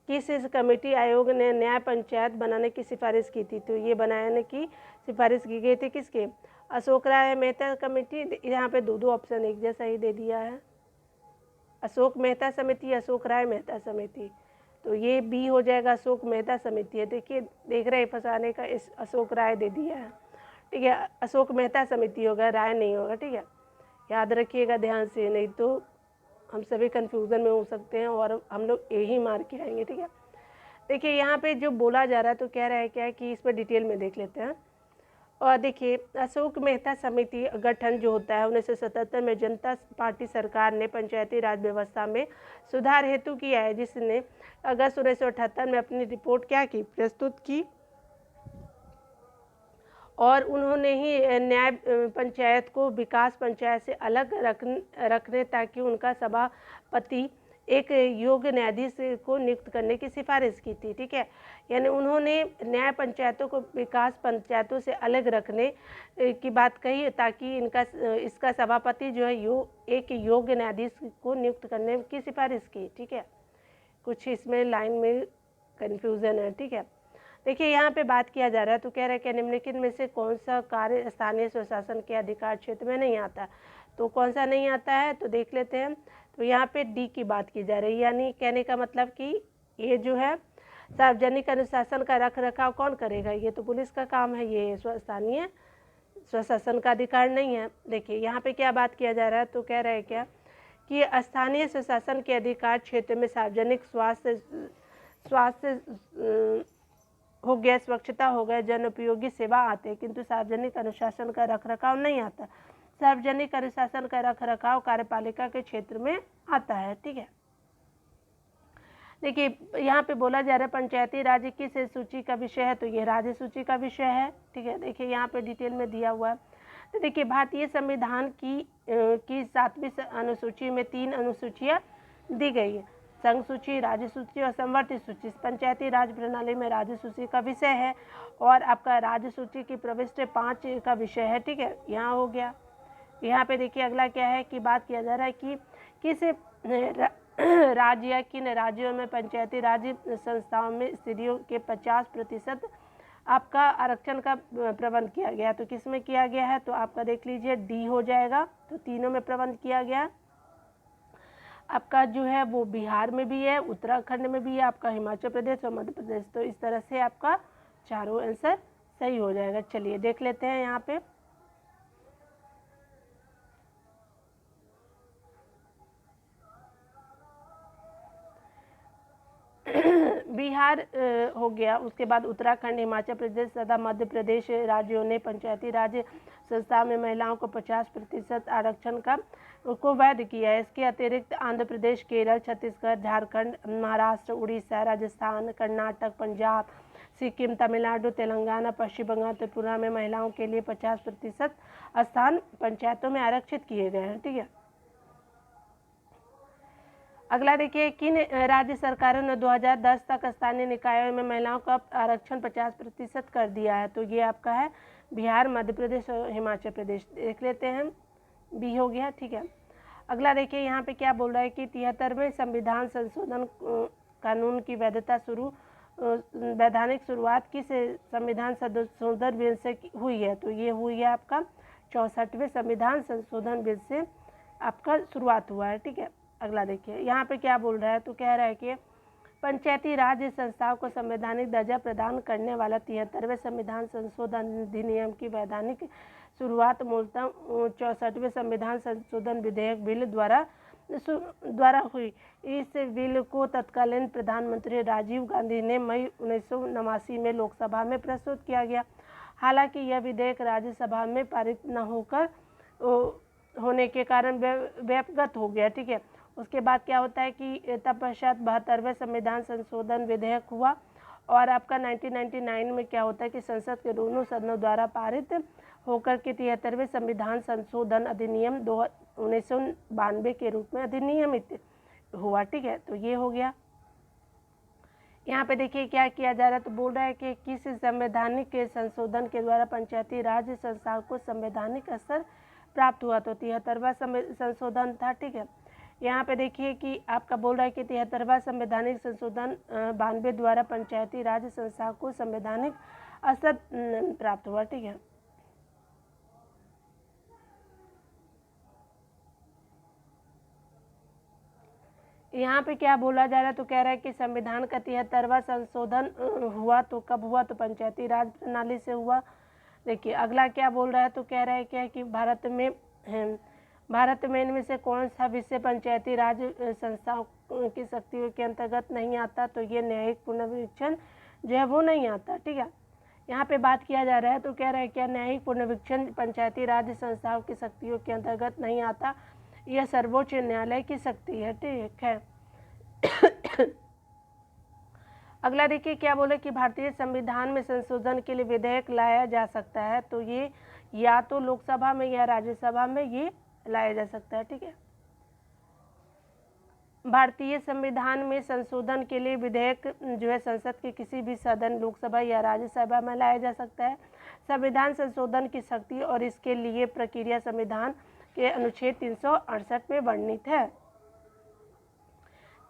किस कमेटी आयोग ने न्याय पंचायत बनाने की सिफारिश की थी? तो ये बनाने की सिफारिश की गई थी किसके? अशोक राय मेहता कमेटी। यहाँ पे दो ऑप्शन एक जैसा ही दे दिया है, अशोक मेहता समिति, अशोक राय मेहता समिति। तो ये बी हो जाएगा, अशोक मेहता समिति है। देखिए देख रहे हैं फंसाने का, इस अशोक राय दे दिया है। ठीक है, अशोक मेहता समिति होगा, राय नहीं होगा। ठीक है, याद रखिएगा ध्यान से, नहीं तो हम सभी कन्फ्यूज़न में हो सकते हैं और हम लोग यही मार के आएंगे। ठीक है, देखिए यहाँ पे जो बोला जा रहा है तो कह रहा है क्या है कि इस पर डिटेल में देख लेते हैं। और देखिए अशोक मेहता समिति गठन जो होता है 1977 में जनता पार्टी सरकार ने पंचायती राज व्यवस्था में सुधार हेतु किया है, जिसने अगस्त 1978 में अपनी रिपोर्ट क्या की? प्रस्तुत की। और उन्होंने ही न्याय पंचायत को विकास पंचायत से अलग रखने ताकि उनका सभापति एक योग्य न्यायाधीश को नियुक्त करने की सिफारिश की थी। ठीक है, यानी उन्होंने न्याय पंचायतों को विकास पंचायतों से अलग रखने की बात कही ताकि इसका सभापति जो है एक योग्य न्यायाधीश को नियुक्त करने की सिफारिश की। ठीक है, कुछ इसमें लाइन में कन्फ्यूज़न है। ठीक है, देखिए यहाँ पे बात किया जा रहा है तो कह रहा है कि निम्नलिखित में से कौन सा कार्य स्थानीय स्वशासन के अधिकार क्षेत्र में नहीं आता? तो कौन सा नहीं आता है? तो देख लेते हैं। तो यहाँ पे डी की बात की जा रही है, यानी कहने का मतलब कि ये जो है सार्वजनिक अनुशासन का रख रखाव कौन करेगा? ये तो पुलिस का काम है, ये स्थानीय स्वशासन का अधिकार नहीं है। देखिए यहाँ पे क्या बात किया जा रहा है, तो कह रहा है क्या कि स्थानीय स्वशासन के अधिकार क्षेत्र में सार्वजनिक स्वास्थ्य हो गया, स्वच्छता हो गया, जन उपयोगी सेवा आते हैं, किंतु सार्वजनिक अनुशासन का रखरखाव नहीं आता। सार्वजनिक अनुशासन का रखरखाव कार्यपालिका के क्षेत्र में आता है। ठीक है, देखिए यहाँ पे बोला जा रहा है पंचायती राज किस सूची का विषय है? तो ये राज्य सूची का विषय है। ठीक है, देखिए यहाँ पे डिटेल में दिया हुआ है। तो देखिए भारतीय संविधान की 7वीं अनुसूची में 3 अनुसूचियाँ दी गई है, संघ सूची, राज्य सूची और संवर्धित सूची। पंचायती राज प्रणाली में राज्य सूची का विषय है और आपका राज्य सूची की प्रविष्टि 5 का विषय है। ठीक है, यहाँ हो गया। यहाँ पे देखिए अगला क्या है कि बात किया जा रहा है कि किस राज्य या किन राज्यों में पंचायती राज संस्थाओं में स्त्रियों के 50% आपका आरक्षण का प्रबंध किया गया। तो किस में किया गया है? तो आपका देख लीजिए डी हो जाएगा। तो तीनों में प्रबंध किया गया। आपका जो है वो बिहार में भी है, उत्तराखंड में भी है, आपका हिमाचल प्रदेश और मध्य प्रदेश। तो इस तरह से आपका चारों आंसर सही हो जाएगा। चलिए देख लेते हैं यहाँ पे। बिहार हो गया, उसके बाद उत्तराखंड, हिमाचल प्रदेश तथा मध्य प्रदेश राज्यों ने पंचायती राज संस्था में महिलाओं को 50% आरक्षण को वैध किया है। इसके अतिरिक्त आंध्र प्रदेश, केरल, छत्तीसगढ़, झारखंड, महाराष्ट्र, उड़ीसा, राजस्थान, कर्नाटक, पंजाब, सिक्किम, तमिलनाडु, तेलंगाना, पश्चिम बंगाल, त्रिपुरा में महिलाओं के लिए 50% स्थान पंचायतों में आरक्षित किए गए हैं। ठीक है, अगला देखिए किन राज्य सरकारों ने 2010 तक स्थानीय निकायों में महिलाओं का आरक्षण 50% कर दिया है? तो ये आपका है बिहार, मध्य प्रदेश और हिमाचल प्रदेश। देख लेते हैं, बी हो गया। ठीक है, अगला देखिए यहाँ पे क्या बोल रहा है कि 73वें संविधान संशोधन कानून की वैधानिक शुरुआत किस संविधान संशोधन बिल से हुई है? तो ये हुई है आपका 64वें संविधान संशोधन बिल से आपका शुरुआत हुआ है। ठीक है, अगला देखिए यहाँ पे क्या बोल रहा है, तो कह रहा है कि पंचायती राज संस्थाओं को संवैधानिक दर्जा प्रदान करने वाला 73वें संविधान संशोधन अधिनियम की वैधानिक शुरुआत मूलतः 64वें संविधान संशोधन विधेयक बिल द्वारा हुई। इस बिल को तत्कालीन प्रधानमंत्री राजीव गांधी ने मई 1989 में लोकसभा में प्रस्तुत किया गया। हालांकि यह विधेयक राज्यसभा में पारित न होने के कारण व्यपगत हो गया। ठीक है, उसके बाद क्या होता है कि तत्पश्चात 72वें संविधान संशोधन विधेयक हुआ और आपका 1999 में क्या होता है कि संसद के दोनों सदनों द्वारा पारित होकर के 73वें संविधान संशोधन अधिनियम 1992 के रूप में अधिनियमित हुआ। ठीक है, तो ये हो गया। यहाँ पे देखिए क्या किया जा रहा है, तो बोल रहा है कि किस संवैधानिक के संशोधन के द्वारा पंचायती राज संस्थाओं को संवैधानिक स्तर प्राप्त हुआ, तो 73वां संशोधन था। ठीक है, यहाँ पे देखिए कि आपका बोल रहा है कि 73वां संवैधानिक संशोधन 92 द्वारा पंचायती राज संस्थाओं को संवैधानिक स्तर प्राप्त हुआ। ठीक है, यहाँ पे क्या बोला जा रहा है, तो कह रहा है कि संविधान का 73वां संशोधन हुआ तो कब हुआ, तो पंचायती राज प्रणाली से हुआ। देखिए अगला क्या बोल रहा है, तो कह रहा है क्या कि भारत में इनमें से कौन सा विषय पंचायती राज संस्थाओं की शक्तियों के अंतर्गत नहीं आता, तो ये न्यायिक पुनर्वीक्षण जो है वो नहीं आता। ठीक है, यहाँ पे बात किया जा रहा है, तो कह रहा है क्या न्यायिक पुनर्वीक्षण पंचायती राज संस्थाओं की शक्तियों के अंतर्गत नहीं आता, यह सर्वोच्च न्यायालय की शक्ति है। ठीक है, अगला देखिए क्या बोले कि भारतीय संविधान में संशोधन के लिए विधेयक लाया जा सकता है, तो ये या तो लोकसभा में या राज्यसभा में ये लाया जा सकता है। ठीक है, भारतीय संविधान में संशोधन के लिए विधेयक जो है संसद के किसी भी सदन, लोकसभा या राज्यसभा में लाया जा सकता है। संविधान संशोधन की शक्ति और इसके लिए प्रक्रिया संविधान के अनुच्छेद 368 में वर्णित है।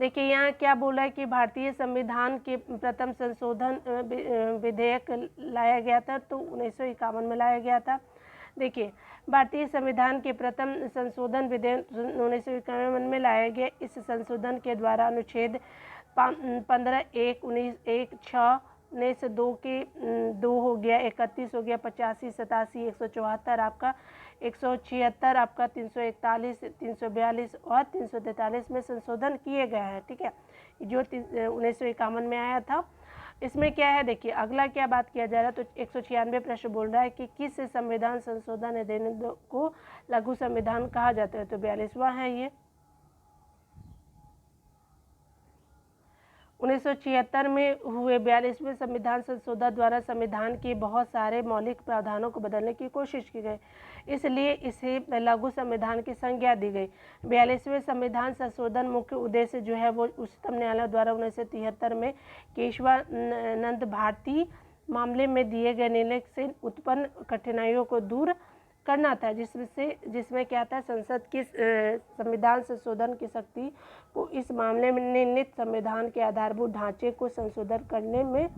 देखिए यहाँ क्या बोला है कि भारतीय संविधान के प्रथम संशोधन विधेयक लाया गया था, तो 1951 में लाया गया था। देखिए भारतीय संविधान के प्रथम संशोधन विधेयक 1951 में लाया गया। इस संशोधन के द्वारा अनुच्छेद 15(1), 19(1)(6), 19(2) के 2 हो गया, 31 हो गया, 85, 87, 174 आपका, 176 आपका, 341, 342 और 343 में संशोधन किए गए हैं। ठीक है, जो 1951 में आया था। इसमें क्या है, देखिए अगला क्या बात किया जा रहा है, तो 196 प्रश्न बोल रहा है कि किस संविधान संशोधन अधिनियम को लघु संविधान कहा जाता है, तो 42वां है ये। 1976 में हुए 42वें संविधान संशोधन द्वारा संविधान के बहुत सारे मौलिक प्रावधानों को बदलने की कोशिश की गई, इसलिए इसे लघु संविधान की संज्ञा दी गई। 42वें संविधान संशोधन मुख्य उद्देश्य जो है वो उच्चतम न्यायालय द्वारा 1973 में केशवानंद भारती मामले में दिए गए निर्णय से उत्पन्न कठिनाइयों को दूर करना था, जिसमें क्या था, संसद की संविधान संशोधन की शक्ति को इस मामले में निर्णित संविधान के आधारभूत ढांचे को संशोधन करने में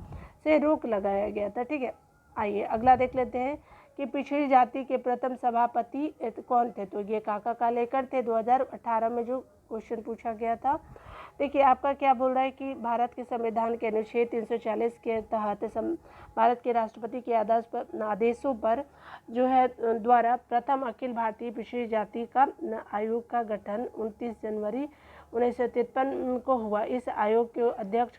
से रोक लगाया गया था। ठीक है, आइए अगला देख लेते हैं कि पिछड़ी जाति के प्रथम सभापति कौन थे, तो ये काका कालेकर थे। 2018 में जो क्वेश्चन पूछा गया था। देखिए आपका क्या बोल रहा है कि भारत के संविधान के अनुच्छेद 340 के तहत भारत के राष्ट्रपति के आदेशों पर जो है द्वारा प्रथम अखिल भारतीय पिछड़ी जाति का आयोग का गठन 29 जनवरी 1953 को हुआ। इस आयोग के अध्यक्ष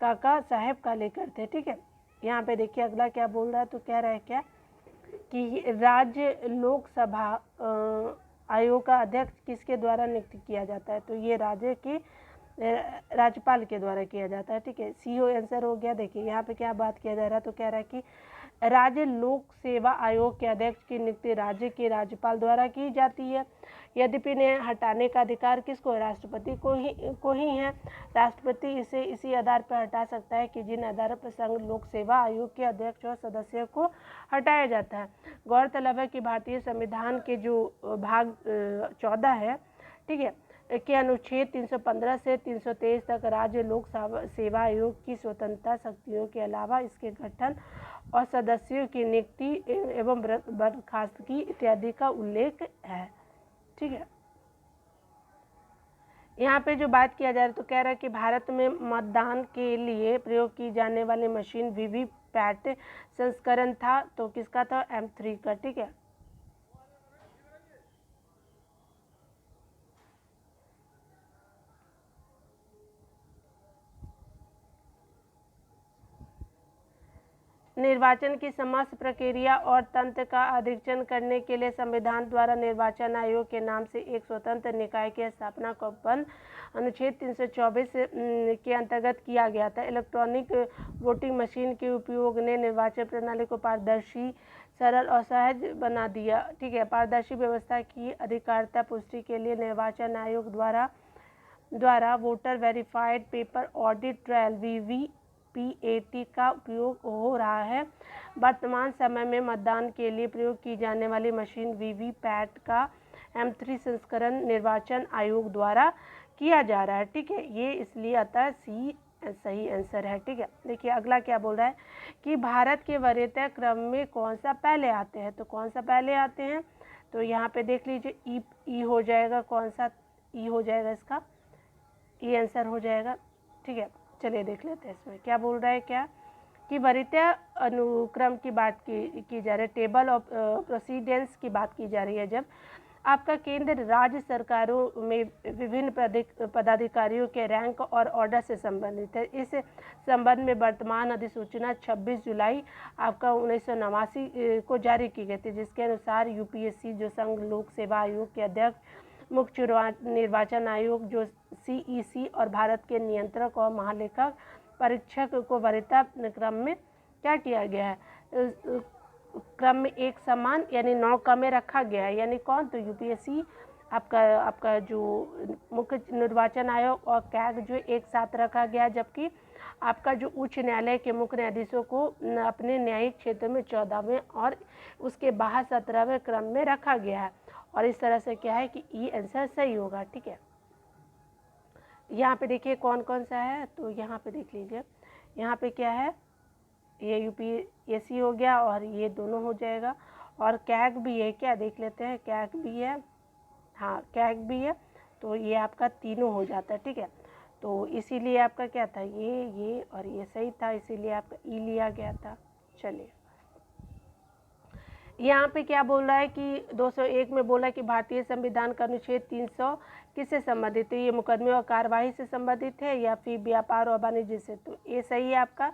काका साहेब कालेकर थे। ठीक है, यहाँ पे देखिए अगला क्या बोल रहा है, तो कह रहा है क्या कि राज्य लोकसभा आयोग का अध्यक्ष किसके द्वारा नियुक्त किया जाता है, तो ये राज्य के राज्यपाल के द्वारा किया जाता है। ठीक है, CO आंसर हो गया। देखिए यहाँ पे क्या बात किया जा रहा है, तो कह रहा है कि राज्य लोक सेवा आयोग के अध्यक्ष की नियुक्ति राज्य के राज्यपाल द्वारा की जाती है। यद्यपि इन्हें हटाने का अधिकार किसको है, राष्ट्रपति को ही है। राष्ट्रपति इसे इसी आधार पर हटा सकता है कि जिन आधार पर संघ लोक सेवा आयोग के अध्यक्ष और सदस्यों को हटाया जाता है। गौरतलब है कि भारतीय संविधान के जो भाग 14 है, ठीक है, के अनुच्छेद 315 से 323 तक राज्य लोक सेवा आयोग की स्वतंत्रता शक्तियों के अलावा इसके गठन और सदस्यों की नियुक्ति एवं बर्खास्तगी इत्यादि का उल्लेख है। ठीक है, यहाँ पे जो बात किया जा रहा है, तो कह रहा है कि भारत में मतदान के लिए प्रयोग की जाने वाली मशीन वीवीपैट संस्करण था, तो किसका था, M3 का। ठीक है, निर्वाचन की समस्त प्रक्रिया और तंत्र का अधीक्षण करने के लिए संविधान द्वारा निर्वाचन आयोग के नाम से एक स्वतंत्र निकाय की स्थापना को अनुच्छेद 324 के अंतर्गत किया गया था। इलेक्ट्रॉनिक वोटिंग मशीन के उपयोग ने निर्वाचन प्रणाली को पारदर्शी, सरल और सहज बना दिया। ठीक है, पारदर्शी व्यवस्था की अधिकारिता पुष्टि के लिए निर्वाचन आयोग द्वारा द्वारा voter verified paper audit trial VVPAT का उपयोग हो रहा है। वर्तमान समय में मतदान के लिए प्रयोग की जाने वाली मशीन VVPAT का M3 संस्करण निर्वाचन आयोग द्वारा किया जा रहा है। ठीक है, ये इसलिए आता है सी सही आंसर है। ठीक है, देखिए अगला क्या बोल रहा है कि भारत के वरीयता क्रम में कौन सा पहले आते हैं। तो कौन सा पहले आते हैं, तो यहाँ पे देख लीजिए ई हो जाएगा। कौन सा ई हो जाएगा, इसका ई आंसर हो जाएगा। ठीक है, चलिए देख लेते हैं इसमें क्या बोल रहा है। क्या कि वरीयता अनुक्रम की बात की जा रही है, टेबल ऑफ प्रोसीडेंस की बात की जा रही है। जब आपका केंद्र राज्य सरकारों में विभिन्न पदाधिकारियों के रैंक और ऑर्डर से संबंधित है। इस संबंध में वर्तमान अधिसूचना 26 जुलाई आपका 1989 को जारी की गई थी, जिसके अनुसार UPSC जो संघ लोक सेवा आयोग के अध्यक्ष, मुख्य निर्वाचन आयोग जो CEC और भारत के नियंत्रक और महालेखा परीक्षक को वरीयता क्रम में क्या किया गया है, क्रम में एक समान यानी 9 में रखा गया है। यानी कौन, तो UPSC आपका जो मुख्य निर्वाचन आयोग और कैग जो एक साथ रखा गया, जबकि आपका जो उच्च न्यायालय के मुख्य न्यायाधीशों को अपने न्यायिक क्षेत्र में 14वें और उसके बाहर 17वें क्रम में रखा गया है। और इस तरह से क्या है कि ई आंसर सही होगा। ठीक है, यहाँ पे देखिए कौन कौन सा है, तो यहाँ पे देख लीजिए, यहाँ पे क्या है, ये UPSC हो गया और ये दोनों हो जाएगा। और कैग भी है क्या, देख लेते हैं, कैग भी है, हाँ कैग भी है, तो ये आपका तीनों हो जाता है। ठीक है, तो इसीलिए आपका क्या था, ये और ये सही था, इसीलिए आपका ई लिया गया था। चलिए यहाँ पे क्या बोल रहा है कि 201 में बोला कि भारतीय संविधान का अनुच्छेद 300 किससे संबंधित है, ये मुकदमे और कार्यवाही से संबंधित है या फिर व्यापार और वाणिज्य से। तो ये सही है आपका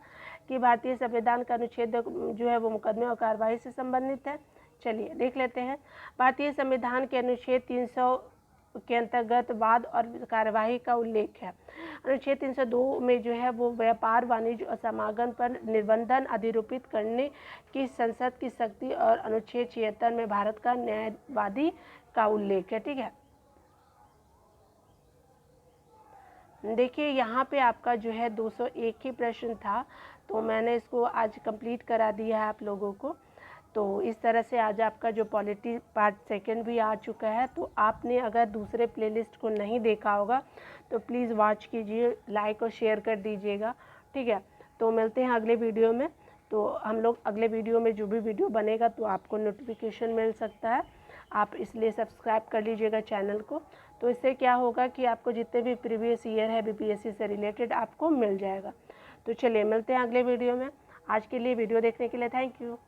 कि भारतीय संविधान का अनुच्छेद जो है वो मुकदमे और कार्यवाही से संबंधित है। चलिए देख लेते हैं, भारतीय संविधान के अनुच्छेद 300 के अंतर्गत वाद और कार्यवाही का उल्लेख है। अनुच्छेद 302 में जो है वो व्यापार, वाणिज्य और समागम पर निर्बंधन अधिरोपित करने की संसद की शक्ति और अनुच्छेद 76 में भारत का न्यायवादी का उल्लेख है। ठीक है, देखिए यहाँ पे आपका जो है 201 ही प्रश्न था, तो मैंने इसको आज कंप्लीट करा दिया है आप लोगों को। तो इस तरह से आज आपका जो पॉलिटी पार्ट सेकंड भी आ चुका है। तो आपने अगर दूसरे प्लेलिस्ट को नहीं देखा होगा तो प्लीज़ वॉच कीजिए, लाइक और शेयर कर दीजिएगा। ठीक है, तो मिलते हैं अगले वीडियो में। तो हम लोग अगले वीडियो में जो भी वीडियो बनेगा तो आपको नोटिफिकेशन मिल सकता है, आप इसलिए सब्सक्राइब कर लीजिएगा चैनल को। तो इससे क्या होगा कि आपको जितने भी प्रीवियस ईयर है BPSC से रिलेटेड आपको मिल जाएगा। तो चलिए मिलते हैं अगले वीडियो में। आज के लिए वीडियो देखने के लिए थैंक यू।